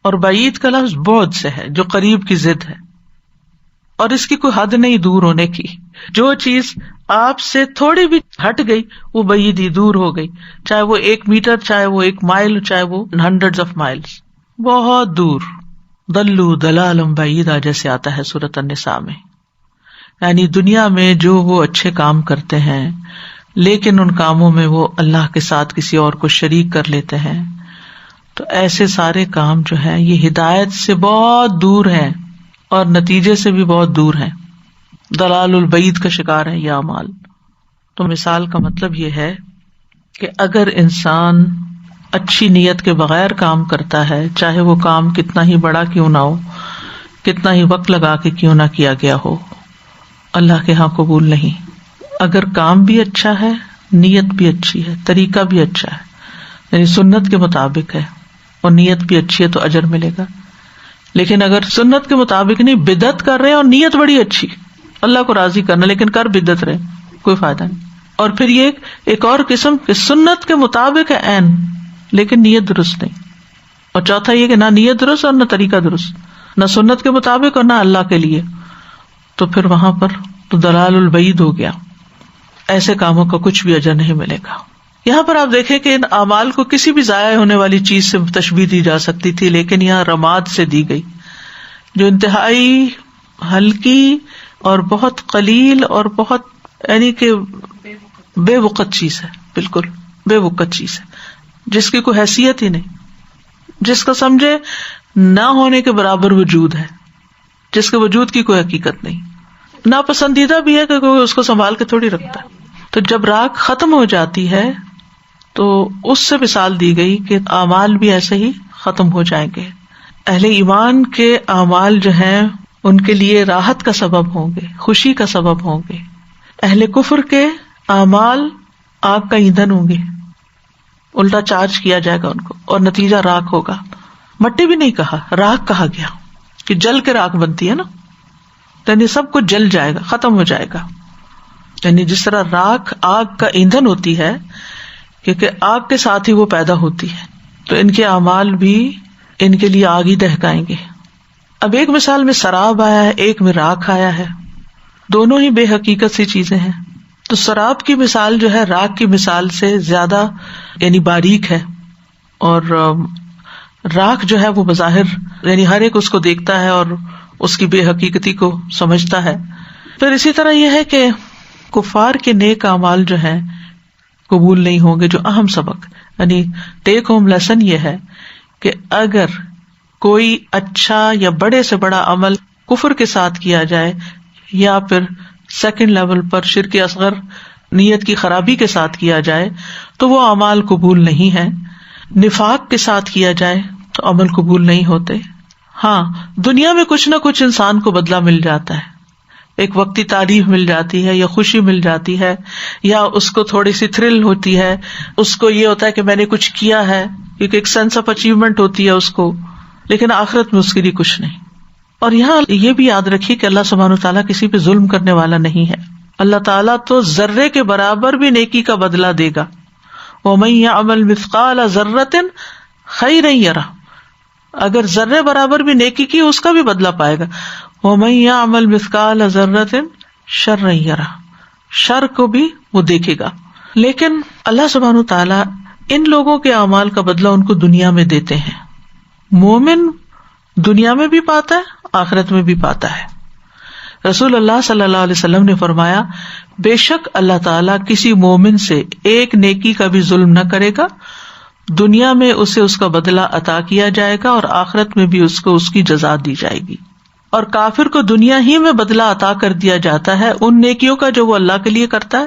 اور بعید کا لفظ بعد سے ہے جو قریب کی ضد ہے، اور اس کی کوئی حد نہیں دور ہونے کی. جو چیز آپ سے تھوڑی بھی ہٹ گئی وہ بعیدی دور ہو گئی، چاہے وہ 1 میٹر، چاہے وہ 1 مائل، چاہے وہ ہنڈریڈز آف مائلز، بہت دور. ضلوا ضلالا بعیدا جیسے آتا ہے سورۃ النساء میں. یعنی دنیا میں جو وہ اچھے کام کرتے ہیں لیکن ان کاموں میں وہ اللہ کے ساتھ کسی اور کو شریک کر لیتے ہیں، تو ایسے سارے کام جو ہیں یہ ہدایت سے بہت دور ہیں اور نتیجے سے بھی بہت دور ہیں. ضلال البعید کا شکار ہے یہ اعمال. تو مثال کا مطلب یہ ہے کہ اگر انسان اچھی نیت کے بغیر کام کرتا ہے، چاہے وہ کام کتنا ہی بڑا کیوں نہ ہو، کتنا ہی وقت لگا کے کیوں نہ کیا گیا ہو، اللہ کے ہاں قبول نہیں. اگر کام بھی اچھا ہے، نیت بھی اچھی ہے، طریقہ بھی اچھا ہے، یعنی سنت کے مطابق ہے اور نیت بھی اچھی ہے تو اجر ملے گا. لیکن اگر سنت کے مطابق نہیں، بدعت کر رہے ہیں اور نیت بڑی اچھی، اللہ کو راضی کرنا، لیکن کر بدعت رہے، کوئی فائدہ نہیں. اور پھر یہ ایک اور قسم کہ سنت کے مطابق ہے عین لیکن نیت درست نہیں. اور چوتھا یہ کہ نہ نیت درست اور نہ طریقہ درست، نہ سنت کے مطابق اور نہ اللہ کے لیے، تو پھر وہاں پر تو ضلال البعید ہو گیا. ایسے کاموں کا کچھ بھی اجر نہیں ملے گا. یہاں پر آپ دیکھیں کہ ان اعمال کو کسی بھی ضائع ہونے والی چیز سے تشبیہ دی جا سکتی تھی، لیکن یہاں رماد سے دی گئی جو انتہائی ہلکی اور بہت قلیل اور بہت یعنی کہ بے وقت چیز ہے، بالکل بے وقت چیز ہے جس کی کوئی حیثیت ہی نہیں، جس کا سمجھے نہ ہونے کے برابر وجود ہے، جس کے وجود کی کوئی حقیقت نہیں. ناپسندیدہ بھی ہے کہ کوئی اس کو سنبھال کے تھوڑی رکھتا ہے. تو جب راکھ ختم ہو جاتی ہے تو اس سے مثال دی گئی کہ اعمال بھی ایسے ہی ختم ہو جائیں گے. اہل ایمان کے اعمال جو ہیں ان کے لیے راحت کا سبب ہوں گے، خوشی کا سبب ہوں گے. اہل کفر کے اعمال آگ کا ایندھن ہوں گے، الٹا چارج کیا جائے گا ان کو اور نتیجہ راکھ ہوگا. مٹی بھی نہیں کہا، راکھ کہا گیا کہ جل کے راکھ بنتی ہے نا، یعنی سب کچھ جل جائے گا، ختم ہو جائے گا. یعنی جس طرح راکھ آگ کا ایندھن ہوتی ہے کیونکہ آگ کے ساتھ ہی وہ پیدا ہوتی ہے، تو ان کے اعمال بھی ان کے لیے آگ ہی دہکائیں گے. اب ایک مثال میں سراب آیا ہے، ایک میں راکھ آیا ہے، دونوں ہی بے حقیقت سی چیزیں ہیں. تو سراب کی مثال جو ہے راکھ کی مثال سے زیادہ یعنی باریک ہے، اور راکھ جو ہے وہ بظاہر یعنی ہر ایک اس کو دیکھتا ہے اور اس کی بے حقیقتی کو سمجھتا ہے. پھر اسی طرح یہ ہے کہ کفار کے نیک اعمال جو ہیں قبول نہیں ہوں گے. جو اہم سبق یعنی ٹیک ہوم لیسن یہ ہے کہ اگر کوئی اچھا یا بڑے سے بڑا عمل کفر کے ساتھ کیا جائے یا پھر سیکنڈ لیول پر شرک اصغر نیت کی خرابی کے ساتھ کیا جائے تو وہ اعمال قبول نہیں ہیں. نفاق کے ساتھ کیا جائے تو عمل قبول نہیں ہوتے. ہاں دنیا میں کچھ نہ کچھ انسان کو بدلہ مل جاتا ہے، ایک وقتی تعریف مل جاتی ہے یا خوشی مل جاتی ہے یا اس کو تھوڑی سی تھرل ہوتی ہے، اس کو یہ ہوتا ہے کہ میں نے کچھ کیا ہے، کیونکہ ایک سینس آف اچیومنٹ ہوتی ہے اس کو. لیکن آخرت میں اس کے لیے کچھ نہیں. اور یہاں یہ بھی یاد رکھیے کہ اللہ سبحانہ وتعالیٰ کسی پہ ظلم کرنے والا نہیں ہے. اللہ تعالیٰ تو ذرے کے برابر بھی نیکی کا بدلہ دے گا. وَمَن يَعْمَلْ مِثْقَالَ ذَرَّةٍ خَيْرًا يَرَهُ، اگر ذرے برابر بھی نیکی کی اس کا بھی بدلہ پائے گا. وَمَن يَعْمَلْ مِثْقَالَ ذَرَّةٍ شَرًّا يَرَهُ، شر کو بھی وہ دیکھے گا. لیکن اللہ سبحانہ وتعالیٰ ان لوگوں کے اعمال کا بدلہ ان کو دنیا میں دیتے ہیں. مومن دنیا میں بھی پاتا ہے، آخرت میں بھی پاتا ہے. رسول اللہ صلی اللہ علیہ وسلم نے فرمایا بے شک اللہ تعالیٰ کسی مومن سے ایک نیکی کا بھی ظلم نہ کرے گا، دنیا میں اسے اس کا بدلہ عطا کیا جائے گا اور آخرت میں بھی اس کو اس کی جزا دی جائے گی. اور کافر کو دنیا ہی میں بدلہ عطا کر دیا جاتا ہے ان نیکیوں کا جو وہ اللہ کے لیے کرتا ہے،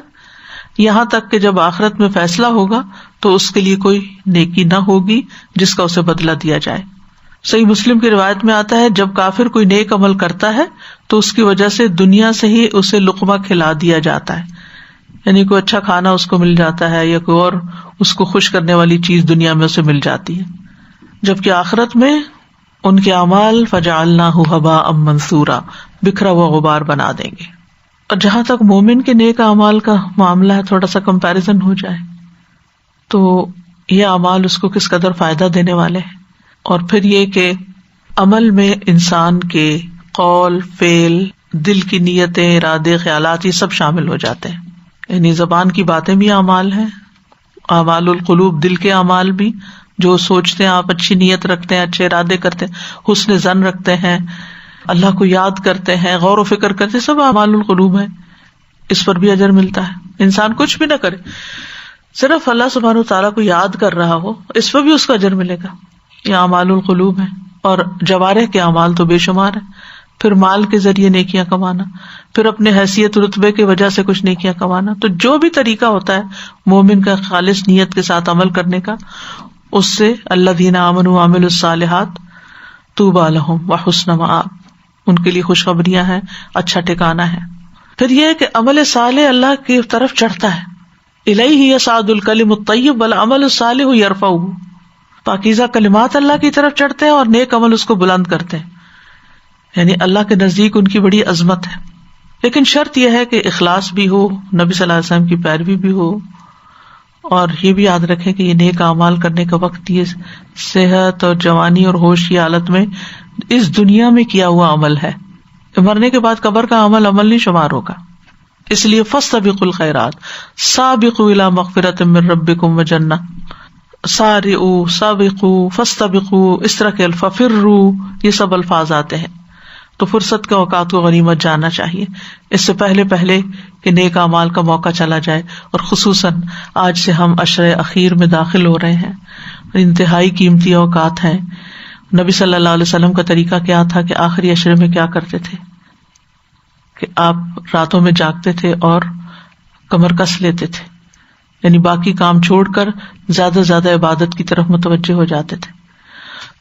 یہاں تک کہ جب آخرت میں فیصلہ ہوگا تو اس کے لیے کوئی نیکی نہ ہوگی جس کا اسے بدلہ دیا جائے. صحیح مسلم کی روایت میں آتا ہے جب کافر کوئی نیک عمل کرتا ہے تو اس کی وجہ سے دنیا سے ہی اسے لقمہ کھلا دیا جاتا ہے، یعنی کوئی اچھا کھانا اس کو مل جاتا ہے یا کوئی اور اس کو خوش کرنے والی چیز دنیا میں اسے مل جاتی ہے. جبکہ آخرت میں ان کے اعمال فجعلناہ ھباء منثورا، بکھرا ہوا غبار بنا دیں گے. اور جہاں تک مومن کے نیک اعمال کا معاملہ ہے، تھوڑا سا کمپیریزن ہو جائے تو یہ اعمال اس کو کس قدر فائدہ دینے والے ہیں. اور پھر یہ کہ عمل میں انسان کے قول، فعل، دل کی نیتیں، ارادے، خیالات یہ سب شامل ہو جاتے ہیں. یعنی زبان کی باتیں بھی اعمال ہیں، اعمال القلوب دل کے اعمال بھی، جو سوچتے ہیں آپ اچھی نیت رکھتے ہیں، اچھے ارادے کرتے ہیں، حسن ظن رکھتے ہیں، اللہ کو یاد کرتے ہیں، غور و فکر کرتے ہیں، سب اعمال القلوب ہیں. اس پر بھی اجر ملتا ہے. انسان کچھ بھی نہ کرے، صرف اللہ سبحانہ وتعالیٰ کو یاد کر رہا ہو، اس پر بھی اس کو اجر ملے گا. یہ اعمال القلوب ہیں. اور جوارح کے اعمال تو بے شمار ہیں. پھر مال کے ذریعے نیکیاں کمانا، پھر اپنے حیثیت رتبے کی وجہ سے کچھ نیکیاں کمانا. تو جو بھی طریقہ ہوتا ہے مومن کا خالص نیت کے ساتھ عمل کرنے کا، اس سے الذین آمنوا وعملوا الصالحات طوبی لہم وحسن مآب، ان کے لیے خوشخبریاں ہیں، اچھا ٹھکانہ ہے. پھر یہ ہے کہ عمل صالح اللہ کی طرف چڑھتا ہے. الیہ یصعد الکلم الطیب والعمل الصالح یرفعہ، پاکیزہ کلمات اللہ کی طرف چڑھتے ہیں اور نیک عمل اس کو بلند کرتے ہیں. یعنی اللہ کے نزدیک ان کی بڑی عظمت ہے. لیکن شرط یہ ہے کہ اخلاص بھی ہو، نبی صلی اللہ علیہ وسلم کی پیروی بھی ہو، اور یہ بھی یاد رکھیں کہ یہ نیک اعمال کرنے کا وقت یہ صحت اور جوانی اور ہوش کی حالت میں اس دنیا میں کیا ہوا عمل ہے. مرنے کے بعد قبر کا عمل نہیں شمار ہوگا. اس لیے فاستبقوا الخیرات سابقوا الی مغفرۃ من ربکم وجنہ، سارعوا سابقوا فاستبقوا، اس طرح کے ففروا، یہ سب الفاظ آتے ہیں. تو فرصت کے اوقات کو غنیمت جاننا چاہیے، اس سے پہلے کہ نیک اعمال کا موقع چلا جائے. اور خصوصاً آج سے ہم عشر اخیر میں داخل ہو رہے ہیں، انتہائی قیمتی اوقات ہیں. نبی صلی اللہ علیہ وسلم کا طریقہ کیا تھا کہ آخری عشرے میں کیا کرتے تھے کہ آپ راتوں میں جاگتے تھے اور کمر کس لیتے تھے، یعنی باقی کام چھوڑ کر زیادہ عبادت کی طرف متوجہ ہو جاتے تھے.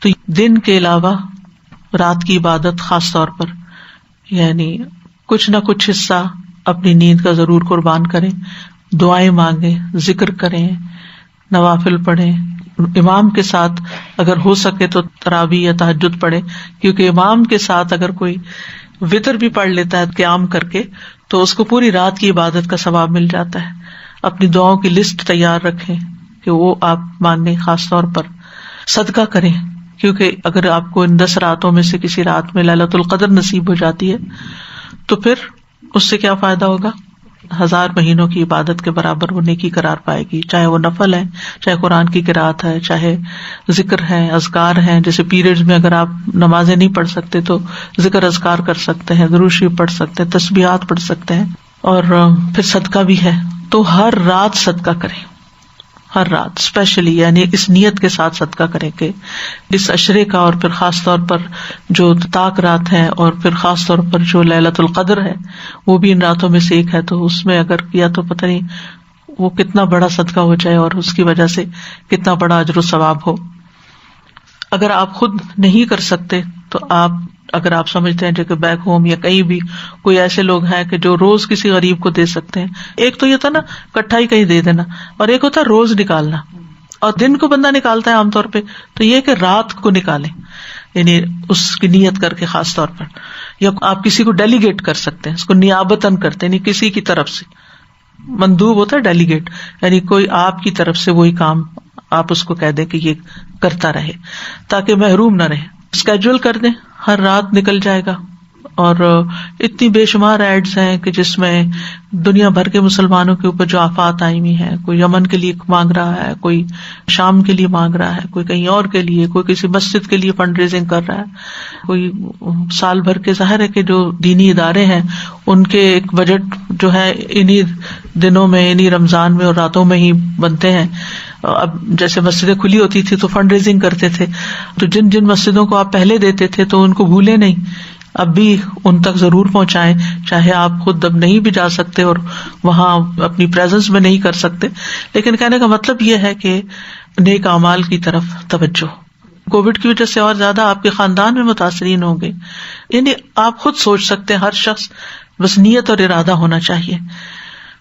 تو دن کے علاوہ رات کی عبادت خاص طور پر، یعنی کچھ نہ کچھ حصہ اپنی نیند کا ضرور قربان کریں، دعائیں مانگیں، ذکر کریں، نوافل پڑھیں، امام کے ساتھ اگر ہو سکے تو تراویح یا تہجد پڑھے، کیونکہ امام کے ساتھ اگر کوئی وتر بھی پڑھ لیتا ہے قیام کر کے تو اس کو پوری رات کی عبادت کا ثواب مل جاتا ہے. اپنی دعاؤں کی لسٹ تیار رکھیں کہ وہ آپ مانگیں. خاص طور پر صدقہ کریں، کیونکہ اگر آپ کو ان 10 راتوں میں سے کسی رات میں لیلۃ القدر نصیب ہو جاتی ہے تو پھر اس سے کیا فائدہ ہوگا؟ 1000 مہینوں کی عبادت کے برابر وہ نیکی قرار پائے گی، چاہے وہ نفل ہے، چاہے قرآن کی قرات ہے، چاہے ذکر ہے، اذکار ہیں. جیسے پیریڈز میں اگر آپ نمازیں نہیں پڑھ سکتے تو ذکر اذکار کر سکتے ہیں، درود شریف پڑھ سکتے ہیں، تسبیحات پڑھ سکتے ہیں، اور پھر صدقہ بھی ہے. تو ہر رات صدقہ کریں، ہر رات اسپیشلی، یعنی اس نیت کے ساتھ صدقہ کریں کہ اس عشرے کا، اور پھر خاص طور پر جو طاق رات ہے، اور پھر خاص طور پر جو لیلۃ القدر ہے وہ بھی ان راتوں میں سے ایک ہے، تو اس میں اگر کیا تو پتہ نہیں وہ کتنا بڑا صدقہ ہو جائے اور اس کی وجہ سے کتنا بڑا اجر و ثواب ہو. اگر آپ خود نہیں کر سکتے تو اگر آپ سمجھتے ہیں کہ بیک ہوم یا کہیں بھی کوئی ایسے لوگ ہیں کہ جو روز کسی غریب کو دے سکتے ہیں. ایک تو یہ تھا نا کٹھا ہی کہیں دے دینا، اور ایک ہوتا ہے روز نکالنا، اور دن کو بندہ نکالتا ہے عام طور پہ، تو یہ کہ رات کو نکالیں، یعنی اس کی نیت کر کے خاص طور پر. یا آپ کسی کو ڈیلیگیٹ کر سکتے ہیں، اس کو نیابتاً کرتے ہیں، یعنی کسی کی طرف سے. مندوب ہوتا ہے ڈیلیگیٹ، یعنی کوئی آپ کی طرف سے وہی کام آپ اس کو کہہ دیں کہ یہ کرتا رہے تاکہ محروم نہ رہے. اسکیجول کر دیں، ہر رات نکل جائے گا. اور اتنی بے شمار ایڈز ہیں کہ جس میں دنیا بھر کے مسلمانوں کے اوپر جو آفات آئی ہوئی ہیں، کوئی یمن کے لیے مانگ رہا ہے، کوئی شام کے لیے مانگ رہا ہے، کوئی کہیں اور کے لیے، کوئی کسی مسجد کے لیے فنڈ ریزنگ کر رہا ہے، کوئی سال بھر کے. ظاہر ہے کہ جو دینی ادارے ہیں ان کے ایک بجٹ جو ہے انہی دنوں میں، انہی رمضان میں اور راتوں میں ہی بنتے ہیں. اب جیسے مسجدیں کھلی ہوتی تھی تو فنڈ ریزنگ کرتے تھے، تو جن جن مسجدوں کو آپ پہلے دیتے تھے تو ان کو بھولے نہیں، اب بھی ان تک ضرور پہنچائیں، چاہے آپ خود اب نہیں بھی جا سکتے اور وہاں اپنی پریزنس میں نہیں کر سکتے. لیکن کہنے کا مطلب یہ ہے کہ نیک اعمال کی طرف توجہ. کووڈ کی وجہ سے اور زیادہ آپ کے خاندان میں متاثرین ہوں گے، یعنی آپ خود سوچ سکتے ہیں، ہر شخص بس نیت اور ارادہ ہونا چاہیے.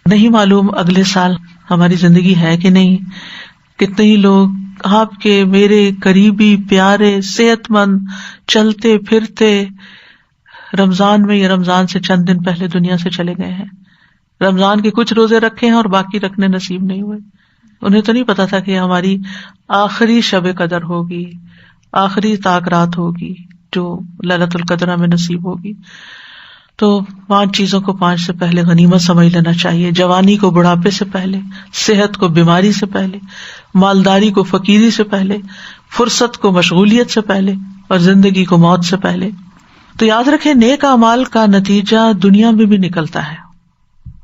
نہیں معلوم اگلے سال ہماری زندگی ہے کہ نہیں. کتنے ہی لوگ آپ کے، میرے قریبی پیارے صحت مند چلتے پھرتے رمضان میں یا رمضان سے چند دن پہلے دنیا سے چلے گئے ہیں. رمضان کے کچھ روزے رکھے ہیں اور باقی رکھنے نصیب نہیں ہوئے. انہیں تو نہیں پتا تھا کہ ہماری آخری شب قدر ہوگی، آخری طاق رات ہوگی جو لیلۃ القدر میں نصیب ہوگی. تو 5 چیزوں کو 5 سے پہلے غنیمت سمجھ لینا چاہیے. جوانی کو بڑھاپے سے پہلے، صحت کو بیماری سے پہلے، مالداری کو فقیری سے پہلے، فرصت کو مشغولیت سے پہلے، اور زندگی کو موت سے پہلے. تو یاد رکھیں نیک اعمال کا نتیجہ دنیا میں بھی نکلتا ہے،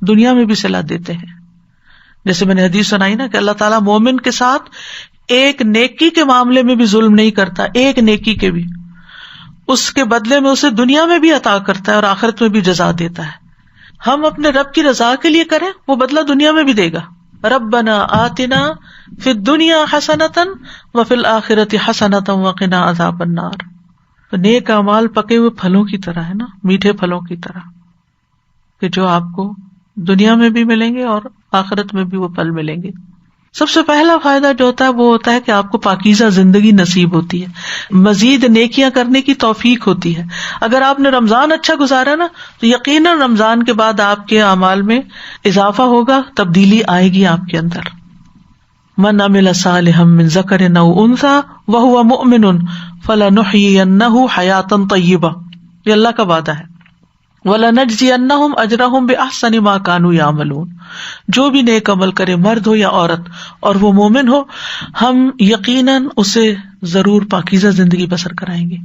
دنیا میں بھی صلاح دیتے ہیں. جیسے میں نے حدیث سنائی نا کہ اللہ تعالیٰ مومن کے ساتھ ایک نیکی کے معاملے میں بھی ظلم نہیں کرتا، ایک نیکی کے بھی، اس کے بدلے میں اسے دنیا میں بھی عطا کرتا ہے اور آخرت میں بھی جزا دیتا ہے. ہم اپنے رب کی رضا کے لیے کریں، وہ بدلہ دنیا میں بھی دے گا. ربنا آتنا فی الدنیا حسنۃ وفی الآخرۃ حسنۃ وقنا عذاب النار. تو نیک اعمال پکے ہوئے پھلوں کی طرح ہے نا، میٹھے پھلوں کی طرح، کہ جو آپ کو دنیا میں بھی ملیں گے اور آخرت میں بھی وہ پھل ملیں گے. سب سے پہلا فائدہ جو ہوتا ہے وہ ہوتا ہے کہ آپ کو پاکیزہ زندگی نصیب ہوتی ہے، مزید نیکیاں کرنے کی توفیق ہوتی ہے. اگر آپ نے رمضان اچھا گزارا نا تو یقیناً رمضان کے بعد آپ کے اعمال میں اضافہ ہوگا، تبدیلی آئے گی آپ کے اندر. من عمل صالحا من ذکر او انثی وہو مؤمن فلنحیینہ حیاتا طیبہ، یہ اللہ کا وعدہ ہے. وَلَنَجْزِيَنَّهُمْ أَجْرَهُمْ بِأَحْسَنِ مَا كَانُوا يَعْمَلُونَ. جو بھی نیک عمل کرے، مرد ہو یا عورت، اور وہ مومن ہو، ہم یقیناً اسے ضرور پاکیزہ زندگی بسر کرائیں گے،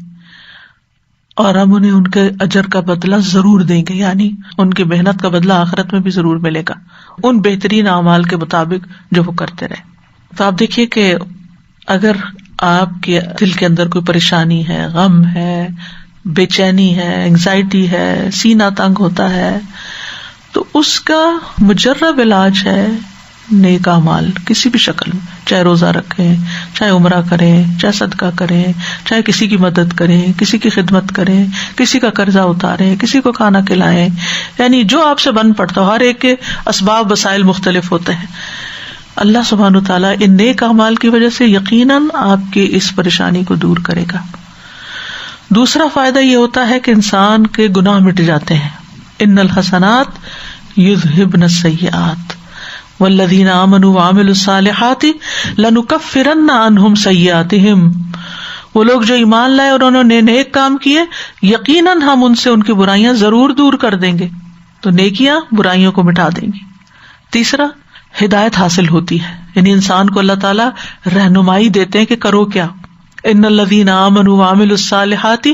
اور ہم انہیں ان کے اجر کا بدلہ ضرور دیں گے، یعنی ان کی محنت کا بدلہ آخرت میں بھی ضرور ملے گا ان بہترین اعمال کے مطابق جو وہ کرتے رہے. تو آپ دیکھیے کہ اگر آپ کے دل کے اندر کوئی پریشانی ہے، غم ہے، بے چینی ہے، انگزائٹی ہے، سینہ تنگ ہوتا ہے، تو اس کا مجرب علاج ہے نیک اعمال کسی بھی شکل میں، چاہے روزہ رکھیں، چاہے عمرہ کریں، چاہے صدقہ کریں، چاہے کسی کی مدد کریں، کسی کی خدمت کریں، کسی کا قرضہ اتاریں، کسی کو کھانا کھلائیں، یعنی جو آپ سے بن پڑتا ہو. ہر ایک کے اسباب وسائل مختلف ہوتے ہیں. اللہ سبحانہ وتعالیٰ ان نیک اعمال کی وجہ سے یقیناً آپ کی اس پریشانی کو دور کرے گا. دوسرا فائدہ یہ ہوتا ہے کہ انسان کے گناہ مٹ جاتے ہیں. ان الحسنات یذہبن السیئات والذین آمنوا وعملوا الصالحات لنکفرن عنہم سیئاتہم. وہ لوگ جو ایمان لائے اور انہوں نے نیک کام کیے، یقیناً ہم ان سے ان کی برائیاں ضرور دور کر دیں گے. تو نیکیاں برائیوں کو مٹا دیں گی. تیسرا، ہدایت حاصل ہوتی ہے، یعنی انسان کو اللہ تعالیٰ رہنمائی دیتے ہیں کہ کرو کیا. ان الذین آمنوا وعملوا الصالحات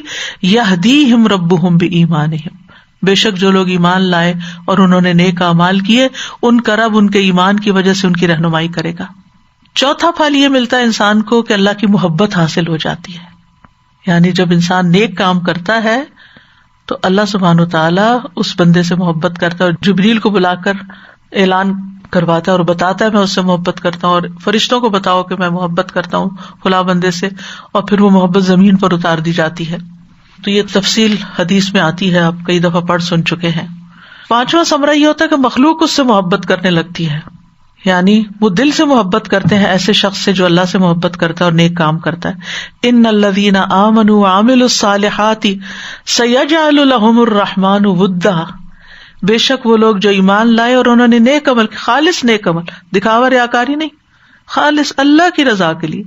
یہدیہم ربہم بایمانہم. بے شک جو لوگ ایمان لائے اور انہوں نے نیک اعمال کیے، ان کا رب ان کے ایمان کی وجہ سے ان کی رہنمائی کرے گا. چوتھا پھل یہ ملتا ہے انسان کو کہ اللہ کی محبت حاصل ہو جاتی ہے. یعنی جب انسان نیک کام کرتا ہے تو اللہ سبحانہ وتعالیٰ اس بندے سے محبت کرتا ہے، اور جبریل کو بلا کر اعلان کرواتا ہے اور بتاتا ہے میں اس سے محبت کرتا ہوں، اور فرشتوں کو بتاؤ کہ میں محبت کرتا ہوں فلاں بندے سے، اور پھر وہ محبت زمین پر اتار دی جاتی ہے. تو یہ تفصیل حدیث میں آتی ہے، آپ کئی دفعہ پڑھ سن چکے ہیں. پانچواں ثمرہ یہ ہوتا ہے کہ مخلوق اس سے محبت کرنے لگتی ہے، یعنی وہ دل سے محبت کرتے ہیں ایسے شخص سے جو اللہ سے محبت کرتا ہے اور نیک کام کرتا ہے. ان الذین آمنوا وعملوا الصالحات سیجعل لهم الرحمن ودا. بے شک وہ لوگ جو ایمان لائے اور انہوں نے نیک عمل، خالص نیک عمل، دکھاوا ریاکاری نہیں، خالص اللہ کی رضا کے لیے،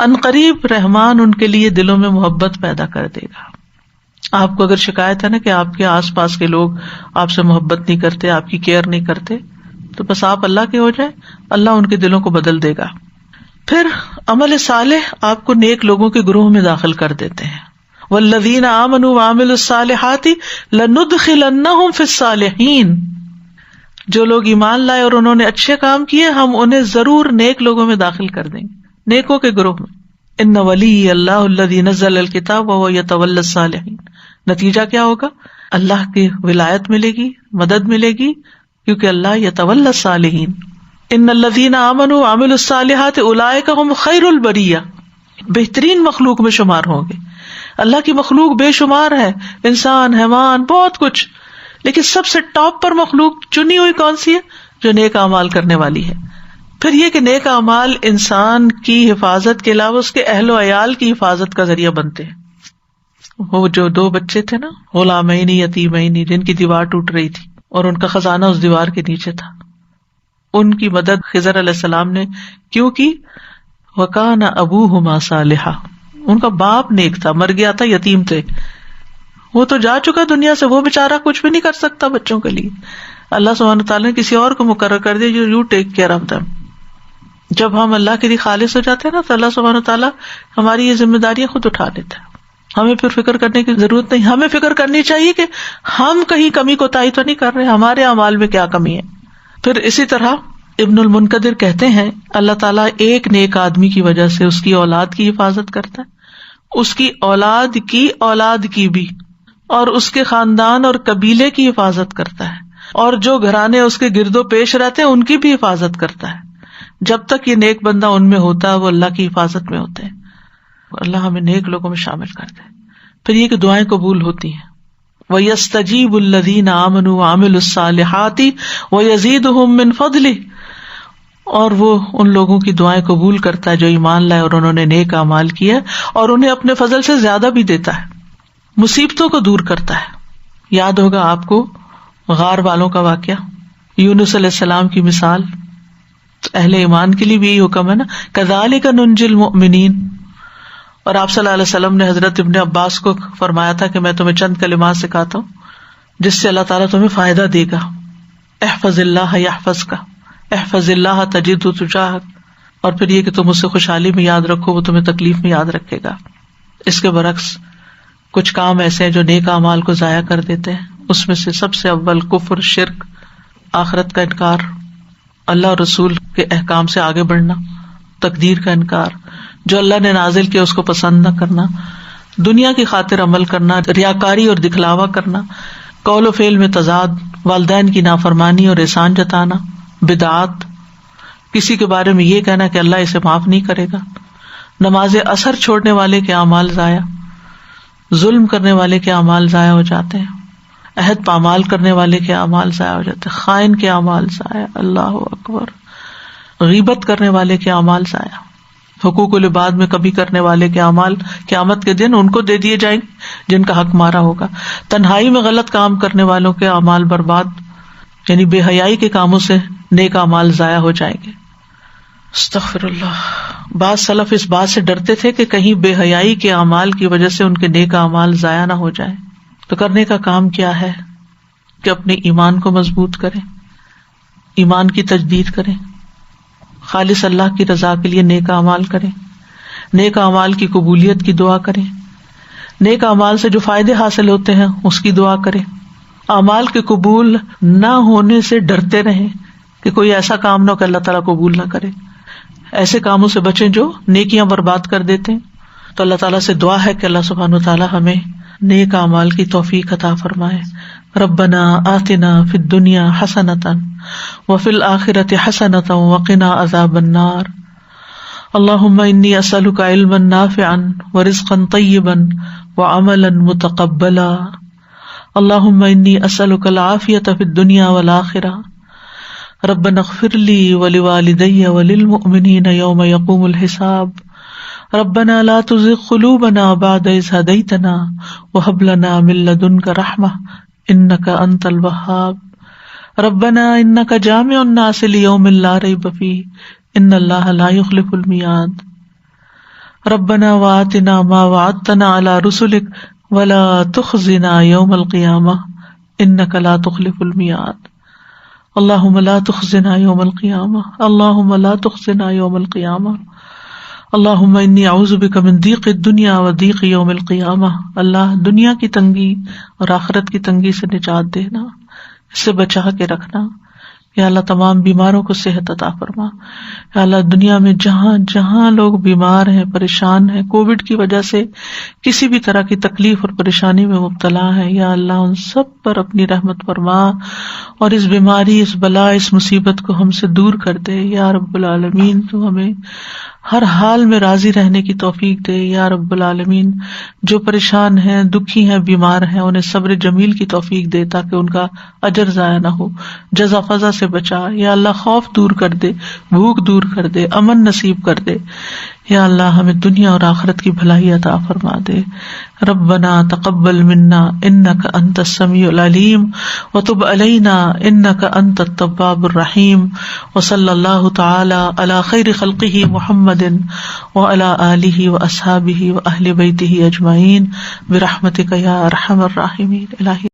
ان قریب رحمان ان کے لیے دلوں میں محبت پیدا کر دے گا. آپ کو اگر شکایت ہے نا کہ آپ کے آس پاس کے لوگ آپ سے محبت نہیں کرتے، آپ کی کیئر نہیں کرتے، تو بس آپ اللہ کے ہو جائیں، اللہ ان کے دلوں کو بدل دے گا. پھر عمل صالح آپ کو نیک لوگوں کے گروہ میں داخل کر دیتے ہیں. والذین آمنوا وعملوا الصالحات لندخلنہم فی الصالحین. جو لوگ ایمان لائے اور انہوں نے اچھے کام کیے، ہم انہیں ضرور نیک لوگوں میں داخل کر دیں گے، نیکوں کے گروہ میں. ان ولی اللہ الذی نزل الکتاب وهو یتولی الصالحین. نتیجہ کیا ہوگا؟ اللہ کی ولایت ملے گی، مدد ملے گی، کیونکہ اللہ یتولی الصالحین. ان الذین آمنوا وعملوا الصالحات اولئک هم خیر البریہ. بہترین مخلوق میں شمار ہوں گے. اللہ کی مخلوق بے شمار ہے، انسان، حیوان، بہت کچھ، لیکن سب سے ٹاپ پر مخلوق چنی ہوئی کون سی ہے؟ جو نیک اعمال کرنے والی ہے. پھر یہ کہ نیک اعمال انسان کی حفاظت کے علاوہ اس کے اہل و عیال کی حفاظت کا ذریعہ بنتے ہیں. وہ جو 2 بچے تھے نا، غلامین یتیمین، جن کی دیوار ٹوٹ رہی تھی اور ان کا خزانہ اس دیوار کے نیچے تھا، ان کی مدد خضر علیہ السلام نے کیوں کی؟ وَكَانَ أَبُوهُمَا صَالِحًا. ان کا باپ نیک تھا، مر گیا تھا، یتیم تھے، وہ تو جا چکا دنیا سے، وہ بیچارہ کچھ بھی نہیں کر سکتا بچوں کے لیے. اللہ سبحانہ تعالیٰ نے کسی اور کو مقرر کر دیا جو you take care of them. جب ہم اللہ کے لیے خالص ہو جاتے ہیں نا تو اللہ سبحانہ تعالیٰ ہماری یہ ذمہ داریاں خود اٹھا لیتا ہے. ہمیں پھر فکر کرنے کی ضرورت نہیں. ہمیں فکر کرنی چاہیے کہ ہم کہیں کمی کوتاہی تو نہیں کر رہے، ہمارے اعمال میں کیا کمی ہے. پھر اسی طرح ابن المنقدر کہتے ہیں اللہ تعالیٰ ایک نیک آدمی کی وجہ سے اس کی اولاد کی حفاظت کرتا ہے، اس کی اولاد کی بھی، اور اس کے خاندان اور قبیلے کی حفاظت کرتا ہے، اور جو گھرانے اس کے گرد و پیش رہتے ہیں ان کی بھی حفاظت کرتا ہے. جب تک یہ نیک بندہ ان میں ہوتا ہے وہ اللہ کی حفاظت میں ہوتے ہیں. اللہ ہمیں نیک لوگوں میں شامل کر دے. پھر یہ کہ دعائیں قبول ہوتی ہیں. وَيَسْتَجِيبُ الَّذِينَ آمَنُوا وَعَمِلُوا الصَّالِحَاتِ وَيَزِيدُهُم مِّن فَضْلِهِ. اور وہ ان لوگوں کی دعائیں قبول کرتا ہے جو ایمان لائے اور انہوں نے نیک اعمال کیا، اور انہیں اپنے فضل سے زیادہ بھی دیتا ہے. مصیبتوں کو دور کرتا ہے. یاد ہوگا آپ کو غار والوں کا واقعہ، یونس علیہ السلام کی مثال. اہل ایمان کے لیے بھی یہی حکم ہے نا، کذالک ننجی المؤمنین. اور آپ صلی اللہ علیہ وسلم نے حضرت ابن عباس کو فرمایا تھا کہ میں تمہیں چند کلمات سکھاتا ہوں جس سے اللہ تعالیٰ تمہیں فائدہ دے گا. احفظ اللہ یحفظک، احفظ اللہ تجدہ تجاہک. اور پھر یہ کہ تم اسے خوشحالی میں یاد رکھو، وہ تمہیں تکلیف میں یاد رکھے گا. اس کے برعکس کچھ کام ایسے ہیں جو نیک اعمال کو ضائع کر دیتے ہیں. اس میں سے سب سے اول کفر، شرک، آخرت کا انکار، اللہ اور رسول کے احکام سے آگے بڑھنا، تقدیر کا انکار، جو اللہ نے نازل کیا اس کو پسند نہ کرنا، دنیا کی خاطر عمل کرنا، ریاکاری اور دکھلاوا کرنا، قول و فعل میں تضاد، والدین کی نافرمانی اور احسان جتانا، بدعات، کسی کے بارے میں یہ کہنا کہ اللہ اسے معاف نہیں کرے گا. نماز اثر چھوڑنے والے کے اعمال ضائع، ظلم کرنے والے کے اعمال ضائع ہو جاتے ہیں، عہد پامال کرنے والے کے اعمال ضائع ہو جاتے ہیں، خائن کے اعمال ضائع، اللہ اکبر، غیبت کرنے والے کے اعمال ضائع، حقوق العباد میں کمی کرنے والے کے اعمال قیامت کے دن ان کو دے دیے جائیں گے جن کا حق مارا ہوگا. تنہائی میں غلط کام کرنے والوں کے اعمال برباد، یعنی بے حیائی کے کاموں سے نیک اعمال ضائع ہو جائیں گے. استغفر اللہ. بعض سلف اس بات سے ڈرتے تھے کہ کہیں بے حیائی کے اعمال کی وجہ سے ان کے نیک اعمال ضائع نہ ہو جائیں. تو کرنے کا کام کیا ہے کہ اپنے ایمان کو مضبوط کریں، ایمان کی تجدید کریں، خالص اللہ کی رضا کے لیے نیک اعمال کریں، نیک اعمال کی قبولیت کی دعا کریں، نیک اعمال سے جو فائدے حاصل ہوتے ہیں اس کی دعا کریں، اعمال کے قبول نہ ہونے سے ڈرتے رہیں کہ کوئی ایسا کام نہ ہو کہ اللہ تعالیٰ قبول نہ کرے. ایسے کاموں سے بچیں جو نیکیاں برباد کر دیتے ہیں. تو اللہ تعالیٰ سے دعا ہے کہ اللہ سبحانہ وتعالیٰ ہمیں نیک اعمال کی توفیق عطا فرمائے. ربنا آتنا فی الدنیا حسنۃ وفی الآخرۃ حسنۃ وقنا عذاب النار. اللہم انی اسألک علما نافعا ورزقا طیبا وعملا متقبلا. اللہم انی اسألک العافیۃ فی الدنیا والآخرہ. ربنا اغفر لی ولوالدی وللمؤمنین یوم یقوم الحساب. ربنا لا تزغ قلوبنا بعد اذ ہدیتنا وہب لنا من لدنک رحمہ انک انت الوہاب. ربنا انک جامع الناس لیوم لا ریب فیہ ان اللہ لا یخلف المیعاد. ربنا وآتنا ما وعدتنا علی رسلک ولا تخزنا یوم القیامہ انک لا تخلف المیعاد. اللہم لا تخزنا یوم القیامہ، اللہم لا تخزنا یوم القیامہ. اللہم انی اعوذ بک من ضیق الدنیا و ضیق یوم القیامہ. اللہ دنیا کی تنگی اور آخرت کی تنگی سے نجات دینا، اس سے بچا کے رکھنا. یا اللہ تمام بیماروں کو صحت عطا فرما. یا اللہ دنیا میں جہاں جہاں لوگ بیمار ہیں، پریشان ہیں، کووڈ کی وجہ سے کسی بھی طرح کی تکلیف اور پریشانی میں مبتلا ہے، یا اللہ ان سب پر اپنی رحمت فرما اور اس بیماری، اس بلا، اس مصیبت کو ہم سے دور کر دے. یا رب العالمین تو ہمیں ہر حال میں راضی رہنے کی توفیق دے. یا رب العالمین جو پریشان ہیں، دکھی ہیں، بیمار ہیں، انہیں صبر جمیل کی توفیق دے تاکہ ان کا اجر ضائع نہ ہو. جزا فضا سے بچا. یا اللہ خوف دور کر دے، بھوک دور کر دے، امن نصیب کر دے. یا اللہ ہمیں دنیا اور آخرت کی بھلائی عطا فرما دے. ربنا تقبل منا انک انت السمیع العلیم وتب علینا انک انت التواب الرحیم. وصلی اللہ تعالی علی خیر خلقہ محمد وعلی آلہ واصحابہ واہل بیتہ اجمعین برحمتک یا ارحم الراحمین. الہی